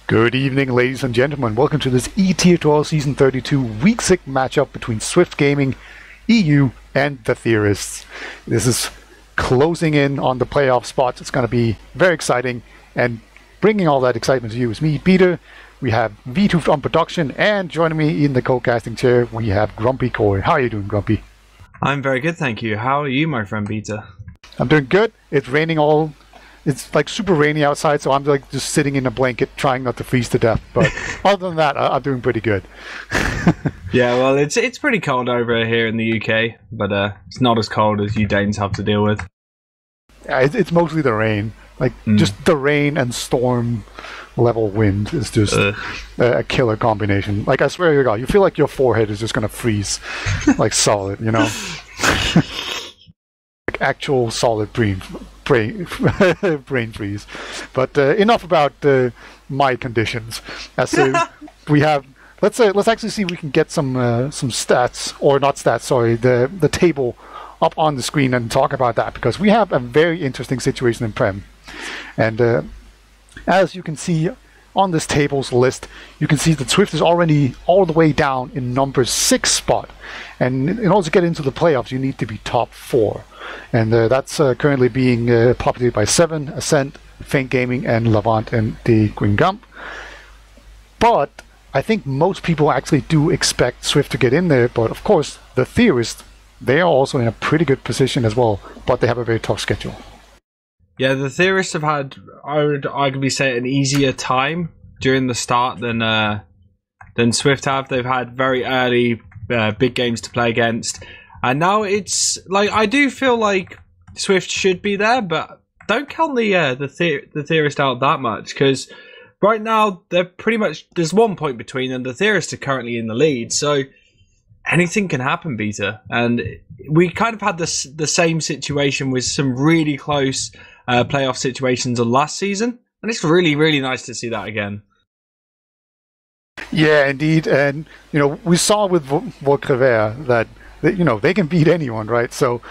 Good evening, ladies and gentlemen. Welcome to this ETF2L Season 32 Week 6 matchup between SVIFT Gaming, EU, and the Theorists. This is closing in on the playoff spots. It's going to be very exciting, and bringing all that excitement to you is me, Peter. We have wiethoofd on production, and joining me in the co-casting chair, we have GrumpyKoi. How are you doing, Grumpy? I'm very good, thank you. How are you, my friend Peter? I'm doing good. It's raining It's like super rainy outside, so I'm like just sitting in a blanket trying not to freeze to death. But other than that, I'm doing pretty good. Yeah, well, it's pretty cold over here in the UK, but it's not as cold as you Danes have to deal with. Yeah, it's mostly the rain. Like, just the rain and storm level wind is just a killer combination. Like, I swear to God, you feel like your forehead is just going to freeze like solid, you know? Like actual solid brain freeze. But enough about my conditions. We have let's actually see if we can get some stats, or not stats, sorry, the table up on the screen and talk about that, because we have a very interesting situation in Prem. And as you can see on this table's list, you can see that Swift is already all the way down in number 6 spot, and in order to get into the playoffs you need to be top 4. And that's currently being populated by 7, Ascent, Faint Gaming, and Levant and the Green Gump. But I think most people actually do expect Swift to get in there, but of course the Theorists, they are also in a pretty good position as well, but they have a very tough schedule. Yeah, the Theorists have had, I would arguably say, an easier time during the start than Swift have. They've had very early big games to play against. And now it's like, I do feel like Swift should be there, but don't count the Theorist out that much, because right now they're pretty much, there's 1 point between them. The Theorists are currently in the lead, so anything can happen, Peter. And we kind of had the same situation with some really close playoff situations on last season, and it's really, really nice to see that again. Yeah, indeed. And you know, we saw with Volkrever that you know, they can beat anyone, right? So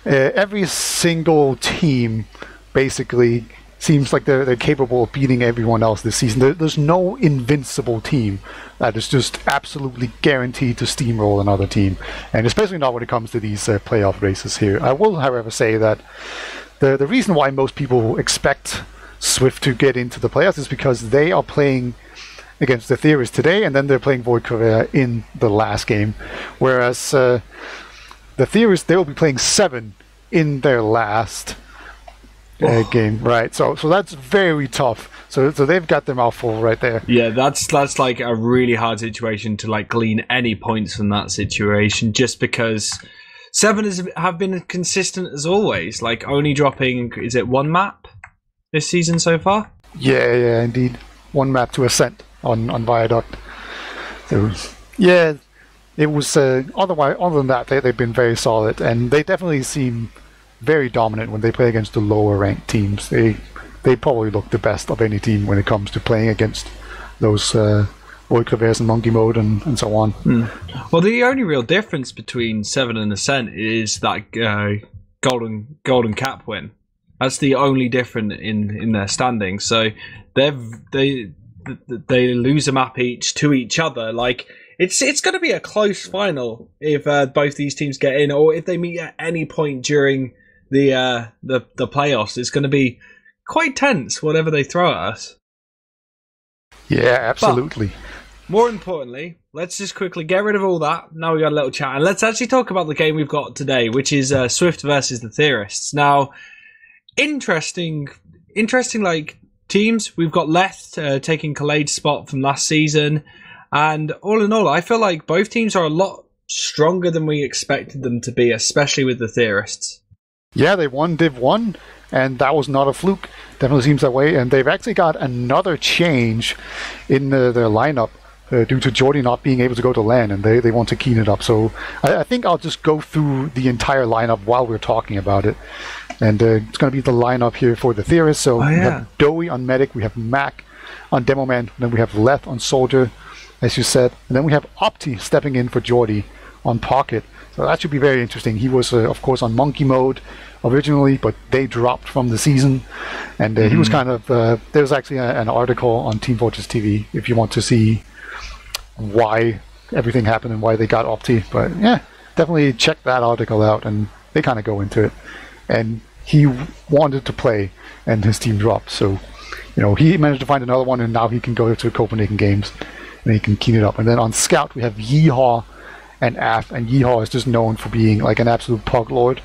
every single team basically seems like they're capable of beating everyone else this season. There's no invincible team that is just absolutely guaranteed to steamroll another team, and especially not when it comes to these playoff races here. I will, however, say that the reason why most people expect Swift to get into the playoffs is because they are playing against the Theorists today, and then they're playing Void in the last game, whereas the Theorists, they will be playing 7 in their last game, right? So that's very tough. So they've got their mouth full right there. Yeah, that's like a really hard situation to like glean any points from that situation, just because 7 have been consistent as always, like only dropping, is it 1 map this season so far? Yeah, indeed. 1 map to Ascent on Viaduct. So yeah, it was otherwise, other than that, they've been very solid, and they definitely seem very dominant when they play against the lower ranked teams. They probably look the best of any team when it comes to playing against those Void and Monkey Mode and so on. Well, the only real difference between 7 and Ascent is that golden cap win. That's the only difference in their standings. So they lose a map each to each other. Like, it's going to be a close final if both these teams get in, or if they meet at any point during the playoffs. It's going to be quite tense, whatever they throw at us. Yeah, absolutely. But more importantly, let's just quickly get rid of all that. Now we got a little chat, and let's actually talk about the game we've got today, which is Swift versus the Theorists. Now, interesting like teams. We've got Leth taking Khalid's spot from last season, and all in all, I feel like both teams are a lot stronger than we expected them to be, especially with the Theorists. Yeah, they won Div 1, and that was not a fluke. Definitely seems that way, and they've actually got another change in their lineup due to Jordy not being able to go to LAN, and they want to keen it up. So I think I'll just go through the entire lineup while we're talking about it. And it's going to be the lineup here for the Theorists. So we have Dowie on Medic, we have Mac on Demo Man, then we have Leth on Soldier, as you said, and then we have Opti stepping in for Jordy on Pocket. So that should be very interesting. He was, of course, on Monkey Mode originally, but they dropped from the season. And he was kind of... there's actually an article on Team Fortress TV if you want to see why everything happened and why they got Opti. But yeah, definitely check that article out, and they kind of go into it. And he wanted to play, and his team dropped. So, he managed to find another one, and now he can go to Copenhagen Games, and he can clean it up. And then on Scout, we have Yeehaw and Af, and Yeehaw is just known for being like an absolute pug lord.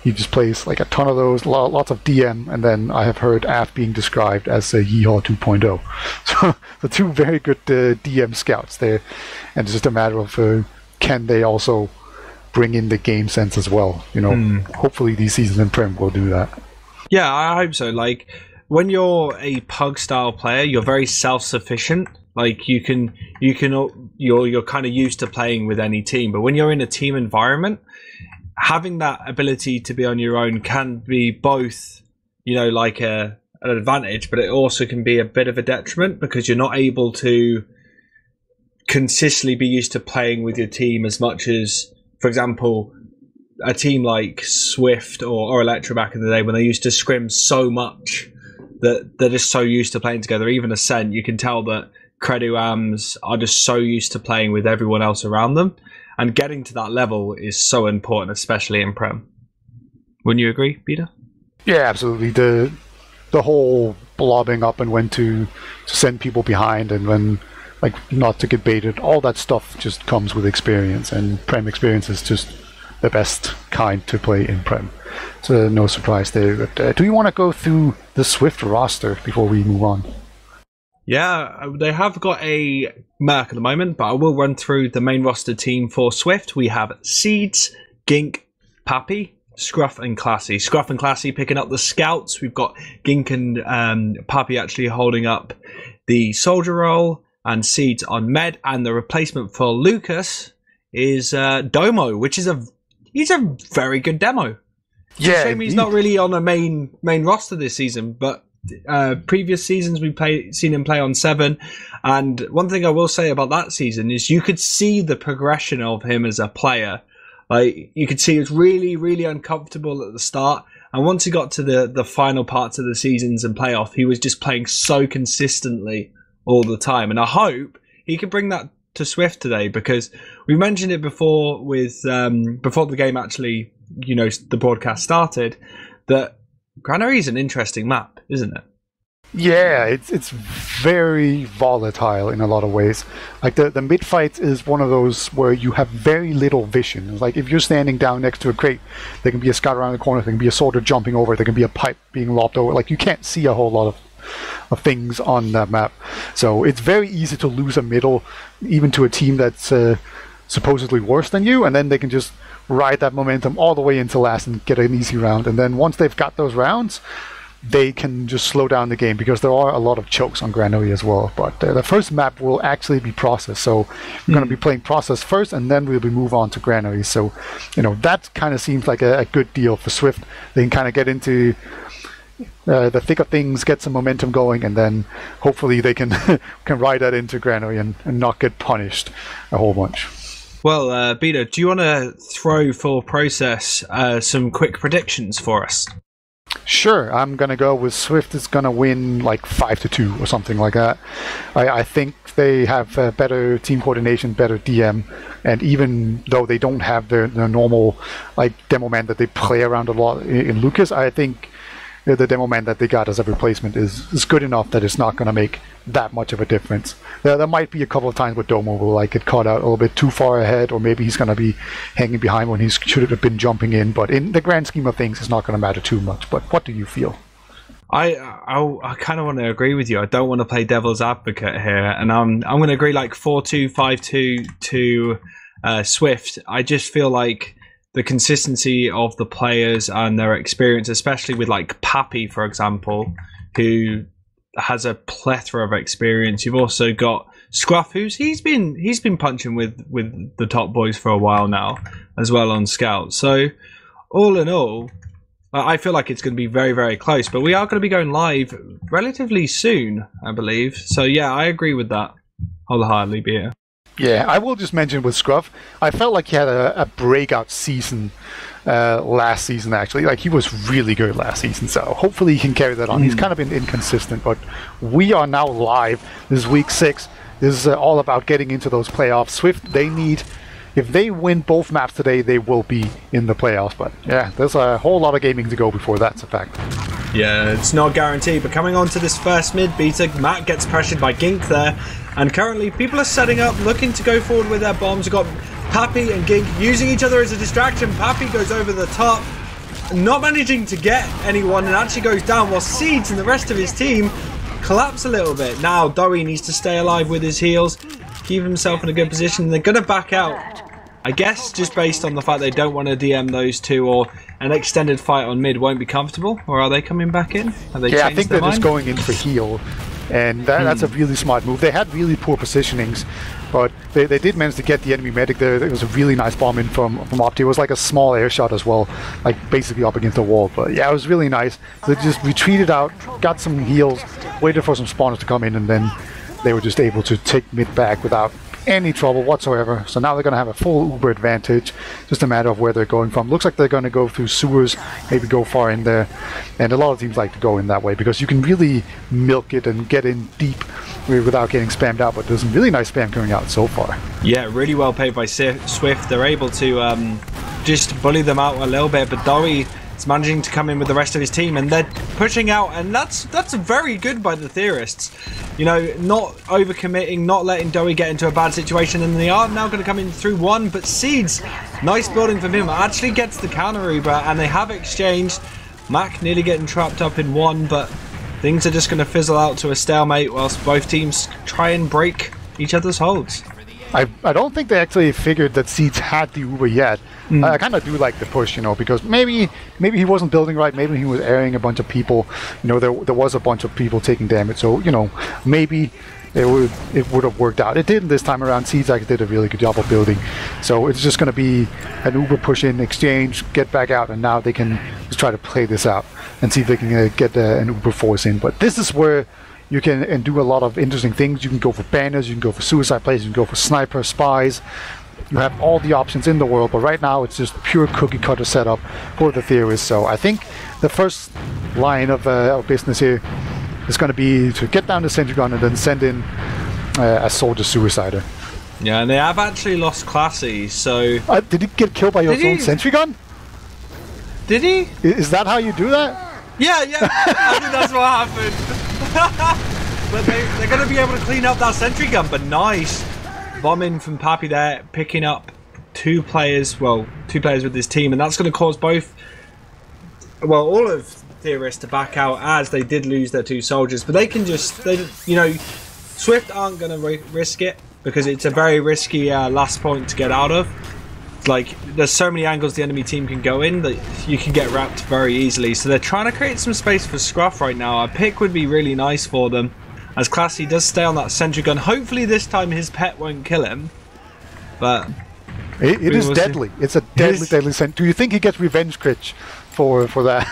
He just plays like a ton of those, lots of DM, and then I have heard Af being described as a Yeehaw 2.0. So the two very good DM scouts there, and it's just a matter of can they also bring in the game sense as well. Hopefully these seasons in Prem will do that. Yeah, I hope so. Like, when you're a pug style player, you're very self-sufficient. Like, you're kind of used to playing with any team, but when you're in a team environment, having that ability to be on your own can be both, like an advantage, but it also can be a bit of a detriment because you're not able to consistently be used to playing with your team as much as, for example, a team like SVIFT or Electra back in the day, when they used to scrim so much that they're just so used to playing together. Even Ascent, you can tell that Creduams are just so used to playing with everyone else around them, and getting to that level is so important, especially in Prem. Wouldn't you agree, Peter? Yeah, absolutely. The whole blobbing up and when to send people behind and when not to get baited, all that stuff just comes with experience, and Prem experience is just the best kind to play in Prem. So no surprise there. But do you want to go through the SVIFT roster before we move on? Yeah, they have got a Merc at the moment, but I will run through the main roster team for SVIFT. We have Seeds, Gink, Pappy, Scruff and Classy. Scruff and Classy picking up the scouts. We've got Gink and Pappy actually holding up the soldier role, and Seeds on med. And the replacement for Lucas is Domo, which is he's a very good demo. It's a shame he's not really on a main roster this season, but previous seasons we've seen him play on 7, and one thing I will say about that season is you could see the progression of him as a player. Like, you could see he was really, really uncomfortable at the start, and once he got to the final parts of the seasons and playoff, he was just playing so consistently all the time. And I hope he can bring that to SVIFT today, because we mentioned it before with before the game actually, the broadcast started, that Granary is an interesting map, isn't it? Yeah, it's very volatile in a lot of ways. Like the mid fight is one of those where you have very little vision. Like, if you're standing down next to a crate, there can be a scout around the corner, there can be a soldier jumping over, there can be a pipe being lopped over. Like, you can't see a whole lot of things on that map. So it's very easy to lose a middle, even to a team that's supposedly worse than you, and then they can just ride that momentum all the way into last and get an easy round. And then once they've got those rounds, they can just slow down the game, because there are a lot of chokes on Granary as well. But the first map will actually be Process, so we're going to be playing Process first, and then we'll move on to Granary. So, that kind of seems like a good deal for SVIFT. They can kind of get into the thick of things, get some momentum going, and then hopefully they can ride that into Granary and not get punished a whole bunch. Well, Peter, do you want to throw for Process some quick predictions for us? Sure, I'm going to go with SVIFT is going to win like 5-2 or something like that. I think they have better team coordination, better DM, and even though they don't have their normal demo man that they play around a lot in Lucas, I think the demo man that they got as a replacement is good enough that it's not going to make that much of a difference. There might be a couple of times where Domo will get caught out a little bit too far ahead, or maybe he's going to be hanging behind when he should have been jumping in, but in the grand scheme of things, it's not going to matter too much. But what do you feel? I kind of want to agree with you. I don't want to play devil's advocate here, and I'm going to agree 4-2, 5-2 to SVIFT. I just feel like the consistency of the players and their experience, especially with Pappy, for example, who has a plethora of experience. You've also got Scruff, he's been punching with the top boys for a while now, as well on Scout. So all in all, I feel like it's going to be very, very close. But we are going to be going live relatively soon, I believe. So yeah, I agree with that wholeheartedly, Beer. Yeah, I will just mention with Scruff, I felt like he had a breakout season last season, actually. Like, he was really good last season, so hopefully he can carry that on. He's kind of been inconsistent, but we are now live. This is week 6. This is all about getting into those playoffs. Swift, they need... If they win both maps today, they will be in the playoffs. But yeah, there's a whole lot of gaming to go before that's a fact. Yeah, it's not guaranteed. But coming on to this first mid beta, Matt gets pressured by Gink there. And currently, people are setting up, looking to go forward with their bombs. We've got Pappy and Gink using each other as a distraction. Pappy goes over the top, not managing to get anyone, and actually goes down, while Seeds and the rest of his team collapse a little bit. Now, Dowie needs to stay alive with his heals, keep himself in a good position. They're going to back out. I guess just based on the fact they don't want to DM those two, or an extended fight on mid won't be comfortable, or are they coming back in? Have they I think they're just going in for heal, and that's a really smart move. They had really poor positionings, but they did manage to get the enemy medic there. It was a really nice bomb in from Opti. It was like a small air shot as well, like basically up against the wall. But yeah, it was really nice. They just retreated out, got some heals, waited for some spawners to come in, and then they were just able to take mid back without any trouble whatsoever. So now they're going to have a full Uber advantage, just a matter of where they're going from. Looks like they're going to go through sewers, maybe go far in there, and a lot of teams like to go in that way because you can really milk it and get in deep without getting spammed out. But there's some really nice spam coming out so far. Yeah, really well played by Swift. They're able to just bully them out a little bit, but Dowie is managing to come in with the rest of his team, and they're pushing out, and that's very good by the Theorists. You know, not overcommitting, not letting Dowie get into a bad situation, and they are now going to come in through one, but Seeds, nice building from him, actually gets the counter Uber, and they have exchanged. Mac nearly getting trapped up in one, but things are just going to fizzle out to a stalemate whilst both teams try and break each other's holds. I don't think they actually figured that Seeds had the Uber yet. I kind of do like the push, you know, because maybe he wasn't building right, maybe he was airing a bunch of people. You know, there was a bunch of people taking damage, so, you know, maybe it would have worked out. It didn't this time around. Seeds actually did a really good job of building. So it's just going to be an Uber push in, exchange, get back out, and now they can just try to play this out and see if they can get an Uber force in. But this is where you can do a lot of interesting things. You can go for banners, you can go for suicide plays, you can go for sniper, spies. You have all the options in the world, but right now it's just pure cookie cutter setup for the Theorists. So I think the first line of business here is going to be to get down the sentry gun and then send in a soldier suicider. Yeah, and they have actually lost Classy, so... did he get killed by your own sentry gun? Did he? Is that how you do that? Yeah, I think that's what happened. But they're going to be able to clean up that sentry gun, but nice bombing from Pappy there, picking up two players with his team, and that's going to cause all of Theorists to back out, as they did lose their two soldiers. But they can Swift aren't going to risk it, because it's a very risky last point to get out of. Like, there's so many angles the enemy team can go in that you can get wrapped very easily. So they're trying to create some space for Scruff right now. A pick would be really nice for them, as Classy does stay on that sentry gun. Hopefully this time his pet won't kill him. But it is deadly. It's a deadly sentry. Do you think he gets revenge crit for that?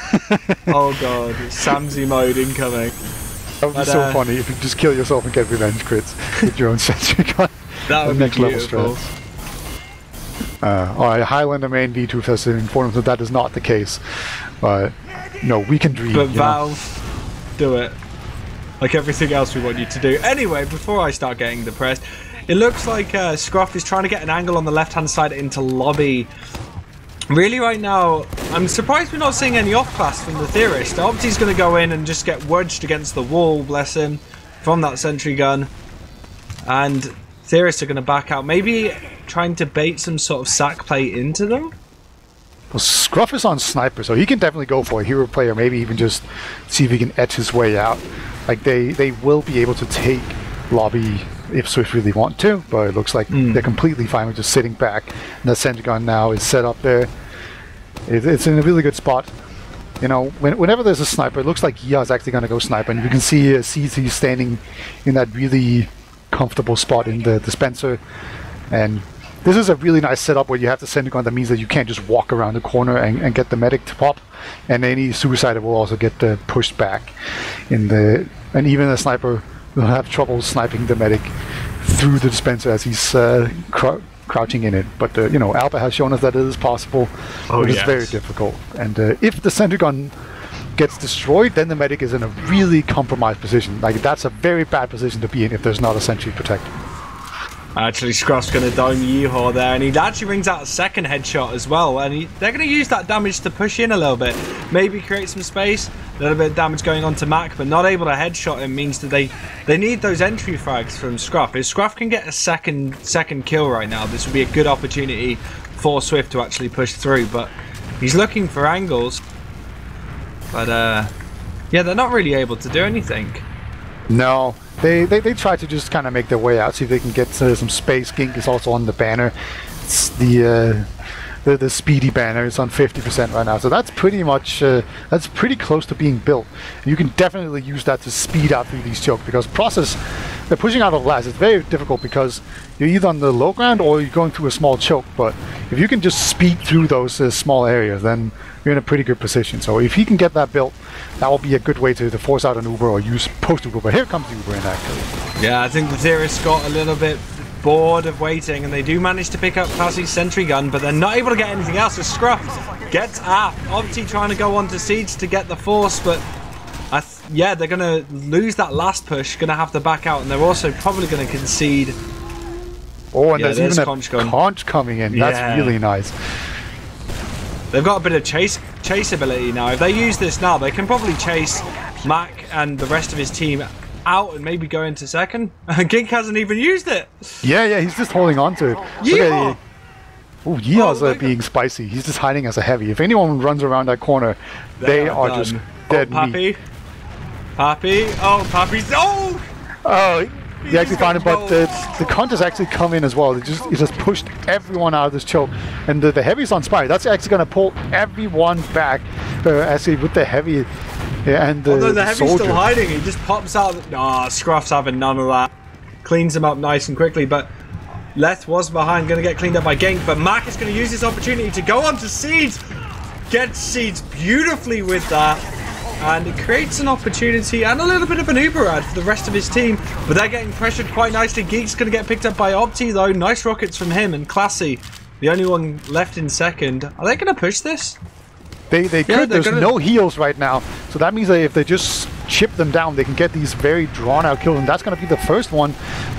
Oh god, Samsy mode incoming. That would be so funny if you just kill yourself and get revenge crits with your own sentry gun. That would be next beautiful. Level stress. Alright, Highlander main V2 has informed us that is not the case. But no, we can dream. But Valve, do it. Like everything else we want you to do. Anyway, before I start getting depressed, it looks like Scruff is trying to get an angle on the left-hand side into lobby. Really, right now, I'm surprised we're not seeing any off-class from the Theorist. Opti's going to go in and just get wedged against the wall, bless him, from that sentry gun. And Theorists are going to back out. Maybe trying to bait some sort of sack play into them? Well, Scruff is on sniper, so he can definitely go for a hero player, maybe even just see if he can etch his way out. Like, they will be able to take lobby if Swift really want to, but it looks like they're completely fine with just sitting back. And the sentry gun now is set up there. It's in a really good spot. You know, whenever there's a sniper, it looks like Ya's actually going to go sniper, and you can see CZ standing in that really comfortable spot in the dispenser. And this is a really nice setup where you have the sentry gun. That means that you can't just walk around the corner and get the medic to pop, and any suicider will also get pushed back in the, and even a sniper will have trouble sniping the medic through the dispenser as he's crouching in it. But you know, Alpha has shown us that it is possible. But it's very difficult. And if the center gun gets destroyed, then the medic is in a really compromised position. Like, that's a very bad position to be in if there's not a sentry protector. Actually, Scruff's going to dome Yeehaw there, and he actually rings out a second headshot as well, and they're going to use that damage to push in a little bit, maybe create some space. A little bit of damage going on to Mac, but not able to headshot him means that they need those entry frags from Scruff. If Scruff can get a second kill right now, this would be a good opportunity for Swift to actually push through, but he's looking for angles. But yeah, they're not really able to do anything. No, they try to just kind of make their way out, see if they can get some space. Gink is also on the banner. It's the speedy banner. It's on 50% right now, so that's pretty much that's pretty close to being built. You can definitely use that to speed out through these chokes, because process, they're pushing out of glass. It's very difficult because you're either on the low ground or you're going through a small choke. But if you can just speed through those small areas, then you're in a pretty good position. So if he can get that built, that will be a good way to force out an Uber or use post-Uber. But here comes the Uber in actually. Yeah, I think the Theorists got a little bit bored of waiting, and they do manage to pick up Classy's sentry gun, but they're not able to get anything else. So Scruff gets aft. Opti trying to go onto Siege to get the force, but yeah, they're going to lose that last push, going to have to back out, and they're also probably going to concede. Oh, and yeah, there's even a conch coming in. That's really nice. They've got a bit of chase ability now. If they use this now, they can probably chase Mac and the rest of his team out and maybe go into second. Gink hasn't even used it. Yeah, he's just holding on to it. Yeehaw! Oh, Yeehaw's being spicy. He's just hiding as a heavy. If anyone runs around that corner, they are just dead meat. Pappy. Oh, Pappy's. Oh, he actually found it, but the Cunt has actually come in as well. He just pushed everyone out of this choke. And the heavy's on Spire. That's actually going to pull everyone back, actually, with the heavy. Yeah, and although the heavy's still hiding, he just pops out. Scruff's having none of that. Cleans him up nice and quickly, but Leth was behind, going to get cleaned up by Genk. But Mac is going to use this opportunity to go on to Seeds. Gets Seeds beautifully with that. And it creates an opportunity and a little bit of an Uber ad for the rest of his team. But they're getting pressured quite nicely. Geek's going to get picked up by Opti, though. Nice rockets from him, and Classy, the only one left in second. Are they going to push this? They could. There's no heals right now, so that means that if they just chip them down, they can get these very drawn-out kills, and that's going to be the first one.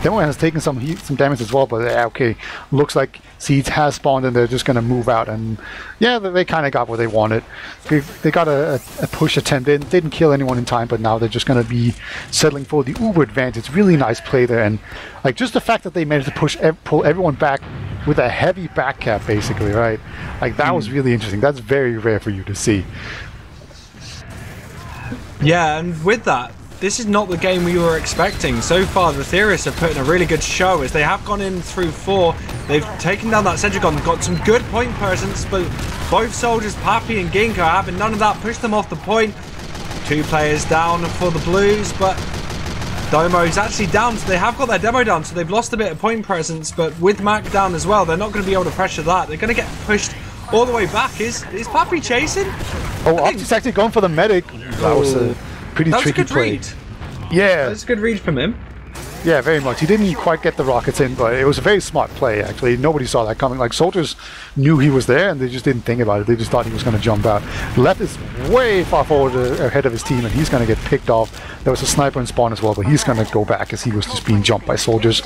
Demo has taken some damage as well, but okay, looks like Seeds has spawned, and they're just going to move out, and yeah, they kind of got what they wanted. They got a push attempt. They didn't kill anyone in time, but now they're just going to be settling for the Uber advantage. Really nice play there, and like just the fact that they managed to pull everyone back with a heavy back cap, basically, right? Like, that was really interesting. That's very rare for you to see. Yeah, and with that, this is not the game we were expecting. So far, the Theorists have put in a really good show, as they have gone in through 4. They've taken down that Sentrigon, got some good point presence, but both soldiers, Pappy and Gink, are having none of that. Push them off the point. 2 players down for the Blues, but Domo's actually down, so they have got their demo down, so they've lost a bit of point presence, but with Mac down as well, they're not going to be able to pressure that. They're going to get pushed all the way back. Is Pappy chasing? Oh, Opti's actually going for the medic. That was a pretty tricky play. Read. Yeah. That's a good read from him. Yeah, very much. He didn't quite get the rockets in, but it was a very smart play, actually. Nobody saw that coming. Like, soldiers knew he was there, and they just didn't think about it. They just thought he was going to jump out. Left is way far forward ahead of his team, and he's going to get picked off. There was a sniper in spawn as well, but he's going to go back as he was just being jumped by soldiers.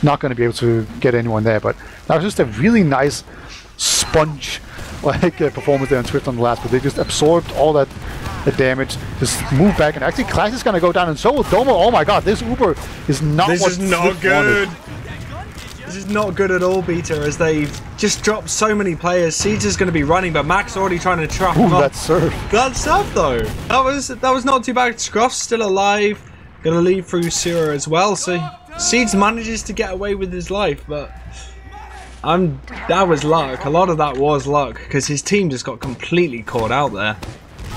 Not going to be able to get anyone there, but that was just a really nice sponge performance there on Swift on the last, but they just absorbed all that damage, just move back, and actually Class is going to go down, and so will Domo. Oh my god, this Uber is not this what is not good. Wanted. This is not good at all, Beta, as they've just dropped so many players. Siege is going to be running, but Mac's already trying to trap him up. That serve. That serve, though. That was not too bad. Scruff's still alive. Going to leave through Sura as well, so Siege manages to get away with his life, but that was luck. A lot of that was luck, because his team just got completely caught out there.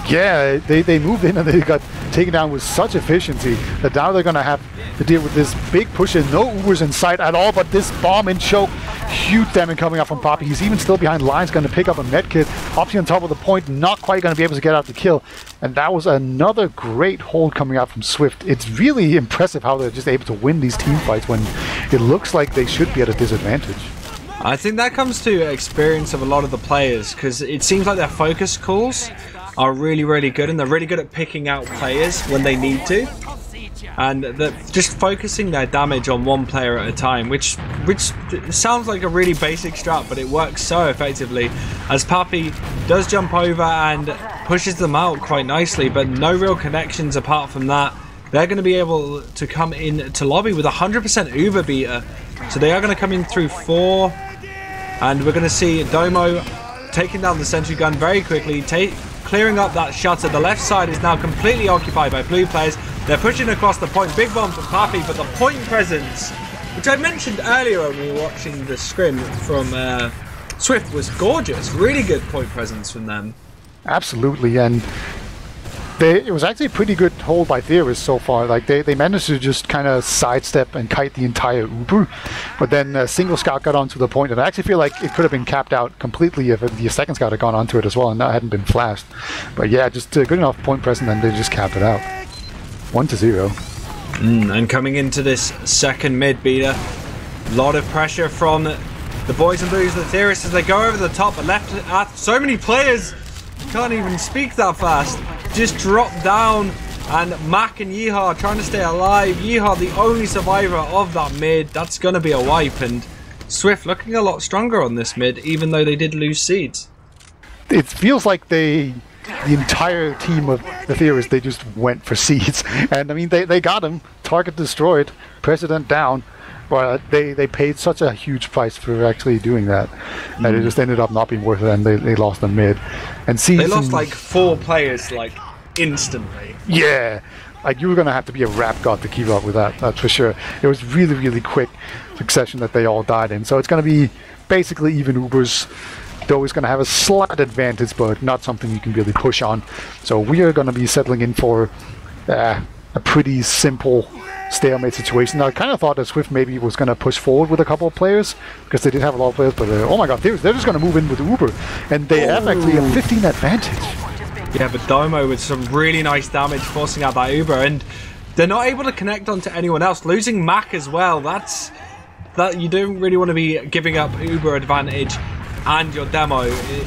Yeah, they moved in and they got taken down with such efficiency that now they're going to have to deal with this big push and no Ubers in sight at all, but this bomb and choke, huge damage coming up from Poppy. He's even still behind lines, going to pick up a medkit. Opti on top of the point, not quite going to be able to get out the kill. And that was another great hold coming out from Swift. It's really impressive how they're just able to win these team fights when it looks like they should be at a disadvantage. I think that comes to experience of a lot of the players, because it seems like their focus calls are really, really good, and they're really good at picking out players when they need to, and they're just focusing their damage on one player at a time, which sounds like a really basic strat, but it works so effectively, as Papi does jump over and pushes them out quite nicely, but no real connections apart from that. They're going to be able to come in to lobby with 100% Uber beater, so they are going to come in through 4, and we're going to see Domo taking down the sentry gun very quickly, clearing up that shutter. The left side is now completely occupied by blue players. They're pushing across the point. Big bomb from Papi, but the point presence, which I mentioned earlier when we were watching the scrim from Swift, was gorgeous. Really good point presence from them. Absolutely, and it was actually a pretty good hold by Theorists so far. Like they managed to just kind of sidestep and kite the entire Uber, but then a single scout got onto the point, and I actually feel like it could have been capped out completely if the second scout had gone onto it as well and that hadn't been flashed. But yeah, just good enough point present, and they just capped it out. 1-0. And coming into this second mid beater, a lot of pressure from the boys in blues, the Theorists, as they go over the top, but left so many players. Can't even speak that fast. Just drop down, and Mac and Yeehaw are trying to stay alive. Yeehaw, the only survivor of that mid. That's going to be a wipe, and Swift looking a lot stronger on this mid, even though they did lose seeds. It feels like the entire team of the Theorists, they just went for seeds. And I mean, they got him. Target destroyed. President down. But they paid such a huge price for actually doing that, and it just ended up not being worth it, and they lost the mid. And they lost like 4 players like instantly. Yeah, like you were gonna have to be a rap god to keep up with that. That's for sure. It was really, really quick succession that they all died in. So it's gonna be basically even Ubers. They're always gonna have a slight advantage, but not something you can really push on. So we are gonna be settling in for a pretty simple stalemate situation. I kind of thought that Swift maybe was going to push forward with a couple of players, because they did have a lot of players, but oh my god, they're just going to move in with Uber, and they have actually a 15 advantage. Yeah, but Domo with some really nice damage forcing out that Uber, and they're not able to connect onto anyone else. Losing Mac as well, that you don't really want to be giving up Uber advantage and your demo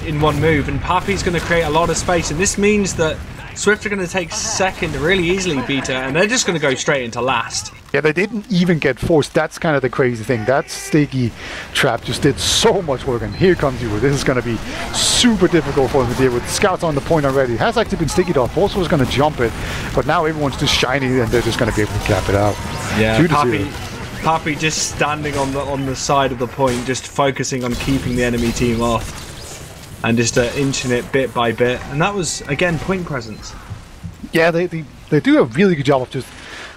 in one move, and Papi's going to create a lot of space, and this means that Swift are going to take second really easily, Beta, and they're just going to go straight into last. Yeah, they didn't even get forced. That's kind of the crazy thing. That sticky trap just did so much work, and here comes Uber. This is going to be super difficult for them to deal with. Scouts on the point already. It has actually been sticky off. Also was going to jump it, but now everyone's just shiny, and they're just going to be able to cap it out. Yeah, Papi just standing on the side of the point, just focusing on keeping the enemy team off. And just inching it bit by bit, and that was again point presence. Yeah, they do a really good job of just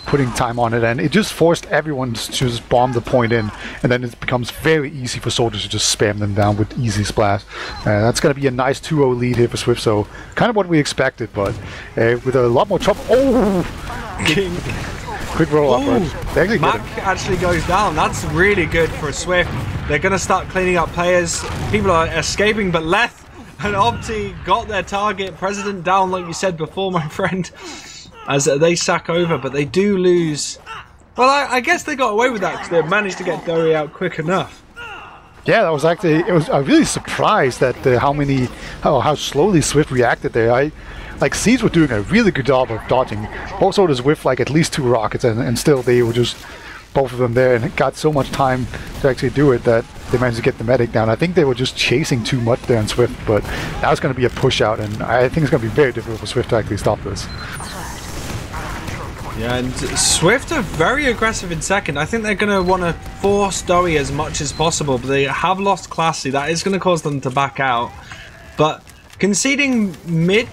putting time on it, and it just forced everyone to just bomb the point in, and then it becomes very easy for soldiers to just spam them down with easy splash. That's going to be a nice 2-0 lead here for Swift, so kind of what we expected, but with a lot more trouble. Oh, King. Quick roll up. Mac actually goes down. That's really good for Swift. They're going to start cleaning up players. People are escaping, but Leth and Opti got their target. President down, like you said before, my friend, as they sack over, but they do lose. Well, I guess they got away with that because they managed to get Dory out quick enough. Yeah, that was actually, I was really surprised at how slowly Swift reacted there. Like, Seeds were doing a really good job of dodging. Both soldiers with like at least 2 rockets, and still they were just both of them there, and it got so much time to actually do it that they managed to get the medic down. I think they were just chasing too much there on Swift, but now it's going to be a push out, and I think it's going to be very difficult for Swift to actually stop this. Yeah, and Swift are very aggressive in second. I think they're going to want to force Dory as much as possible, but they have lost Classy. That is going to cause them to back out. But conceding mid,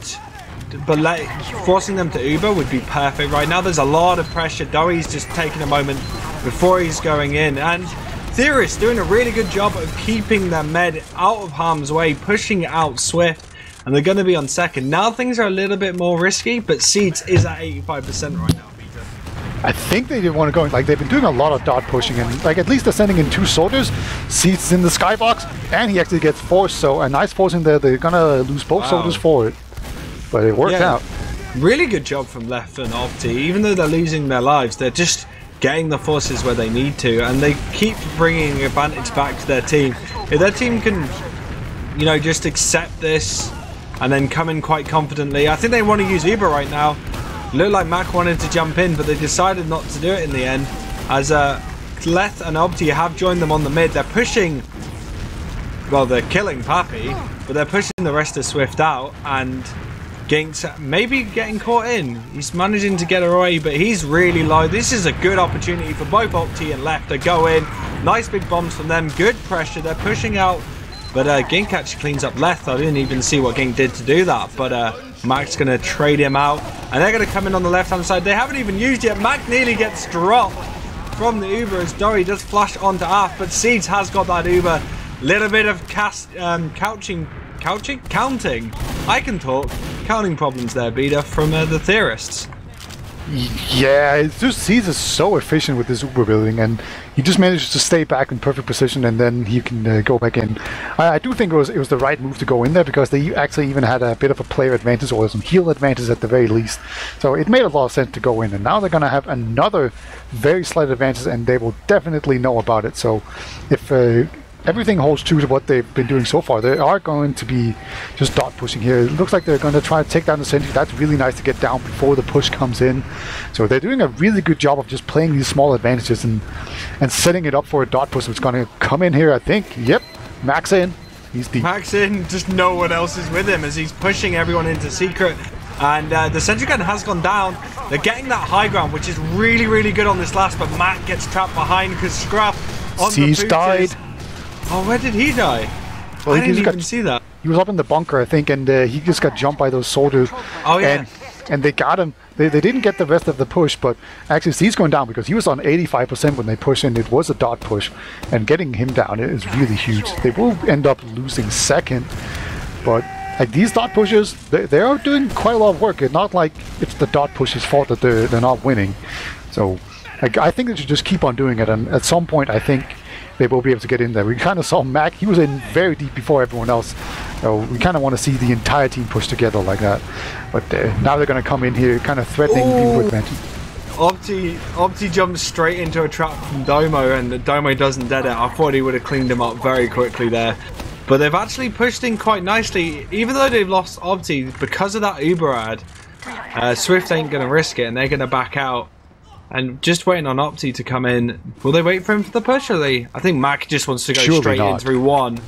but forcing them to Uber would be perfect. Right now there's a lot of pressure. Dory's just taking a moment before he's going in, and Theorists doing a really good job of keeping their med out of harm's way, pushing out Swift, and they're going to be on second. Now things are a little bit more risky, but Seeds is at 85% right now. I think they didn't want to go in. Like, they've been doing a lot of dot pushing, and like at least they're sending in 2 soldiers. Seeds in the skybox, and he actually gets forced. So a nice forcing there. They're gonna lose both soldiers for it, but it worked out. Really good job from Left and Opti. Even though they're losing their lives, they're just getting the forces where they need to, and they keep bringing advantage back to their team. If their team can, you know, just accept this and then come in quite confidently. I think they want to use Uber right now. Looked like Mac wanted to jump in, but they decided not to do it in the end, as Leth and Obti have joined them on the mid. They're pushing, well, they're killing Pappy, but they're pushing the rest of Swift out, and Gink's maybe getting caught in. He's managing to get away, but he's really low. This is a good opportunity for both Opti and Left to go in. Nice big bombs from them. Good pressure. They're pushing out, but Gink actually cleans up Left. I didn't even see what Gink did to do that, but Mac's going to trade him out, and they're going to come in on the left-hand side. They haven't even used it. Mac nearly gets dropped from the Uber as Dory does flash onto Af, but Seeds has got that Uber. Little bit of counting. I can talk. Counting problems there, Beta, from the Theorists. Yeah, it's just Seeds is so efficient with this Uber building, and he just manages to stay back in perfect position, and then he can go back in. I do think it was the right move to go in there, because they actually even had a bit of a player advantage, or some heal advantage at the very least. So it made a lot of sense to go in, and now they're going to have another very slight advantage, and they will definitely know about it. So if everything holds true to what they've been doing so far, they are going to be just dot pushing here. It looks like they're going to try to take down the sentry. That's really nice to get down before the push comes in. So they're doing a really good job of just playing these small advantages and setting it up for a dot push that's going to come in here, I think. Yep, Max in. He's deep. Max in, just no one else is with him as he's pushing everyone into secret. And the sentry gun has gone down. They're getting that high ground, which is really, really good on this last, but Mac gets trapped behind because Scruff on He's the died. Oh, where did he die? Well, I didn't even see that. He was up in the bunker, I think, and he just got jumped by those soldiers. Oh, yeah. And they got him. They didn't get the rest of the push, but actually he's going down because he was on 85% when they pushed in. It was a dot push, and getting him down is really huge. They will end up losing second, but like these dot pushes, they are doing quite a lot of work. It's not like it's the dot push's fault that they're not winning. So like, I think they should just keep on doing it, and at some point I think they will be able to get in there. We kind of saw Mac, he was in very deep before everyone else. So we kind of want to see the entire team push together like that. But now they're going to come in here kind of threatening people with advantage. Opti jumps straight into a trap from Domo, and Domo doesn't dead it. I thought he would have cleaned him up very quickly there. But they've actually pushed in quite nicely, even though they've lost Opti because of that Uber ad. Swift ain't going to risk it, and they're going to back out. And just waiting on Opti to come in. Will they wait for him for the push? Or I think Mac just wants to go straight in through one.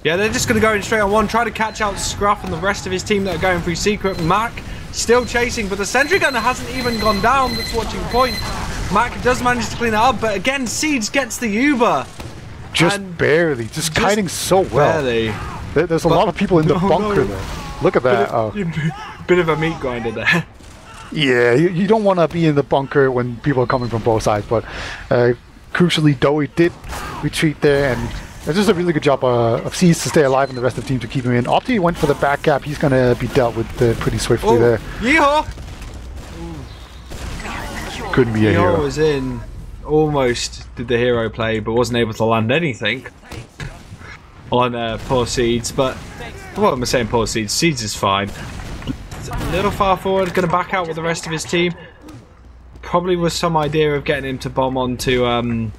Yeah, they're just going to go in straight on one, try to catch out Scruff and the rest of his team that are going through secret. Mac still chasing, but the sentry gunner hasn't even gone down. That's watching point. Mac does manage to clean that up, but again, Seeds gets the Uber. Just barely, just kiting so well. Barely. There's a lot of people in the bunker there. Look at that. Bit of a meat grinder there. Yeah, you don't want to be in the bunker when people are coming from both sides, but crucially, Dowie did retreat there, and it's just a really good job of Seeds to stay alive and the rest of the team to keep him in. Opti went for the back gap. He's going to be dealt with pretty swiftly there. Yeehaw! Couldn't be a hero. Was in, almost did the hero play, but wasn't able to land anything on poor Seeds. But what am I saying, poor Seeds? Seeds is fine. A little far forward, going to back out with the rest of his team. Probably with some idea of getting him to bomb onto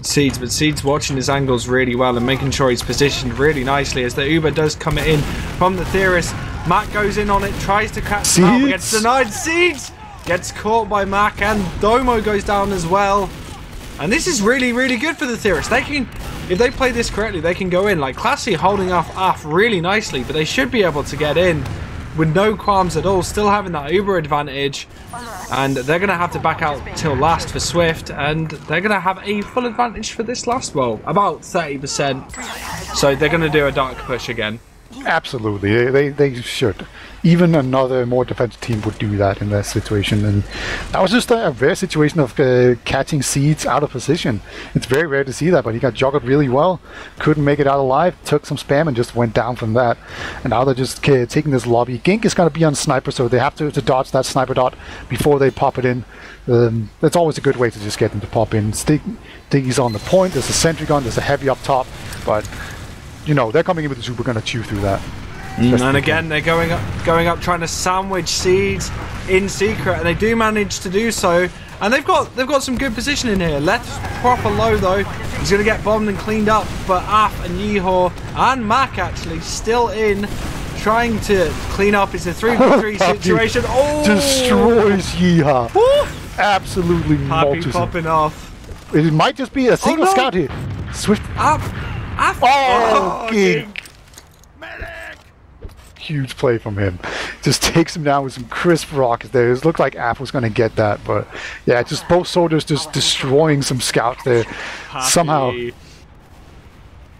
Seeds, but Seeds watching his angles really well and making sure he's positioned really nicely as the Uber does come in from the Theorist. Mac goes in on it, tries to catch him out, but gets denied. Seeds gets caught by Mac, and Domo goes down as well. And this is really, really good for the Theorist. They can, if they play this correctly, they can go in. Like Classy holding off really nicely, but they should be able to get in with no qualms at all, still having that Uber advantage, and they're going to have to back out till last for Swift, and they're going to have a full advantage for this last, well, about 30%, so they're going to do a dark push again. Absolutely, they should. Even another more defensive team would do that in that situation, and that was just a rare situation of catching Seeds out of position. It's very rare to see that, but he got juggled really well, couldn't make it out alive, took some spam and just went down from that. And now they're just taking this lobby. Gink is going to be on sniper, so they have to dodge that sniper dot before they pop it in. That's always a good way to just get them to pop in. Stiggy's on the point, there's a sentry gun, there's a heavy up top, but you know, they're coming in with the super gun to chew through that. And again, they're going up, trying to sandwich Seeds. in secret, and they do manage to do so. And they've got some good position in here. Left's proper low though. He's gonna get bombed and cleaned up, but Af and Yeehaw and Mac actually still in, trying to clean up. It's a 3v3 situation. Oh! Destroys Yeehaw. Woo! Absolutely Happy multis. popping off. It might just be a single no. scout here. Swift. Af. Oh, King. Huge play from him. Just takes him down with some crisp rockets there. It looked like App was going to get that, but yeah, just both soldiers just destroying some scouts there. Happy. Somehow.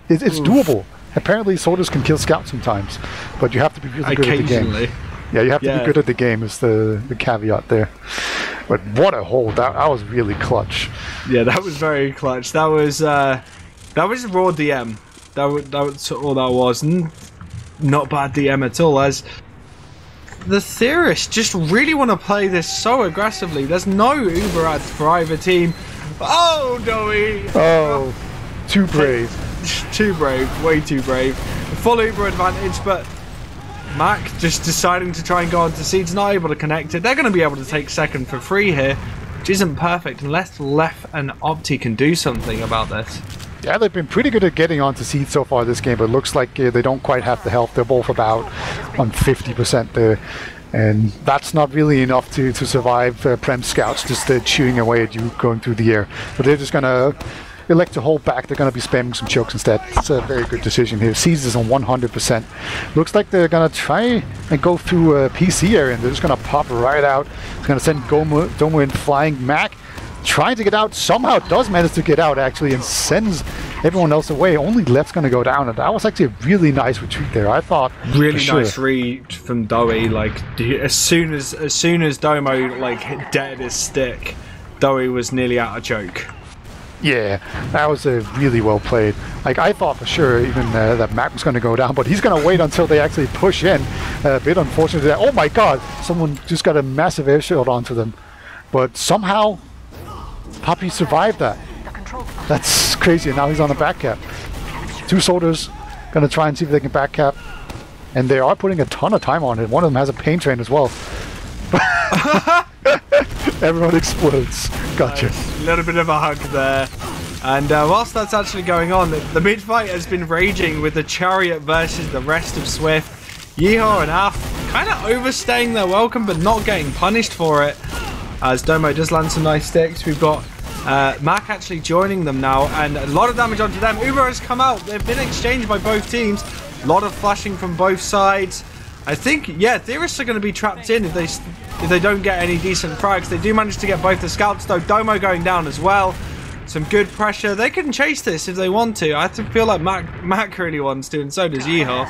It's doable. Apparently soldiers can kill scouts sometimes, but you have to be really good at the game. Yeah, you have to be good at the game is the caveat there. But what a hold. That was really clutch. Yeah, that was very clutch. That was raw DM. That was all that was. Not bad DM at all, as the Theorists just really want to play this so aggressively. There's no Uber ads for either team. Oh, Doey! Oh, too brave. Too brave, way too brave. Full Uber advantage, but Mac just deciding to try and go onto seeds, not able to connect it. They're going to be able to take second for free here, which isn't perfect unless Left and Opti can do something about this. Yeah, they've been pretty good at getting onto seed so far this game, but it looks like they don't quite have the health. They're both about on 50% there, and that's not really enough to survive Prem scouts just chewing away at you going through the air. But they're just going to elect to hold back. They're going to be spamming some chokes instead. It's a very good decision here. Seeds is on 100%. Looks like they're going to try and go through a PC area, and they're just going to pop right out. It's going to send Domo in flying. Mac trying to get out, somehow does manage to get out actually, and sends everyone else away. Only Left's going to go down, and that was actually a really nice retreat there. I thought really nice read from Doey. Like as soon as Domo like dead his stick, Doey was nearly out of choke. Yeah, that was really well played. Like I thought for sure even that Mac was going to go down, but he's going to wait until they actually push in. A bit unfortunate that. Oh my God! Someone just got a massive air shield onto them, but somehow Poppy survived that. That's crazy. And now he's on the back cap. Two soldiers going to try and see if they can back cap, and they are putting a ton of time on it. One of them has a pain train as well. Everyone explodes. Gotcha. Nice. A little bit of a hug there. And whilst that's actually going on, the mid fight has been raging with the Chariot versus the rest of Swift. Yeehaw and Af kind of overstaying their welcome, but not getting punished for it. As Domo does land some nice sticks. We've got Mac actually joining them now, and a lot of damage onto them. Uber has come out. They've been exchanged by both teams. A lot of flashing from both sides. I think, yeah, Theorists are going to be trapped in if they don't get any decent frags. They do manage to get both the scouts though. Domo going down as well. Some good pressure. They can chase this if they want to. I feel like Mac really wants to, and so does Yeehaw.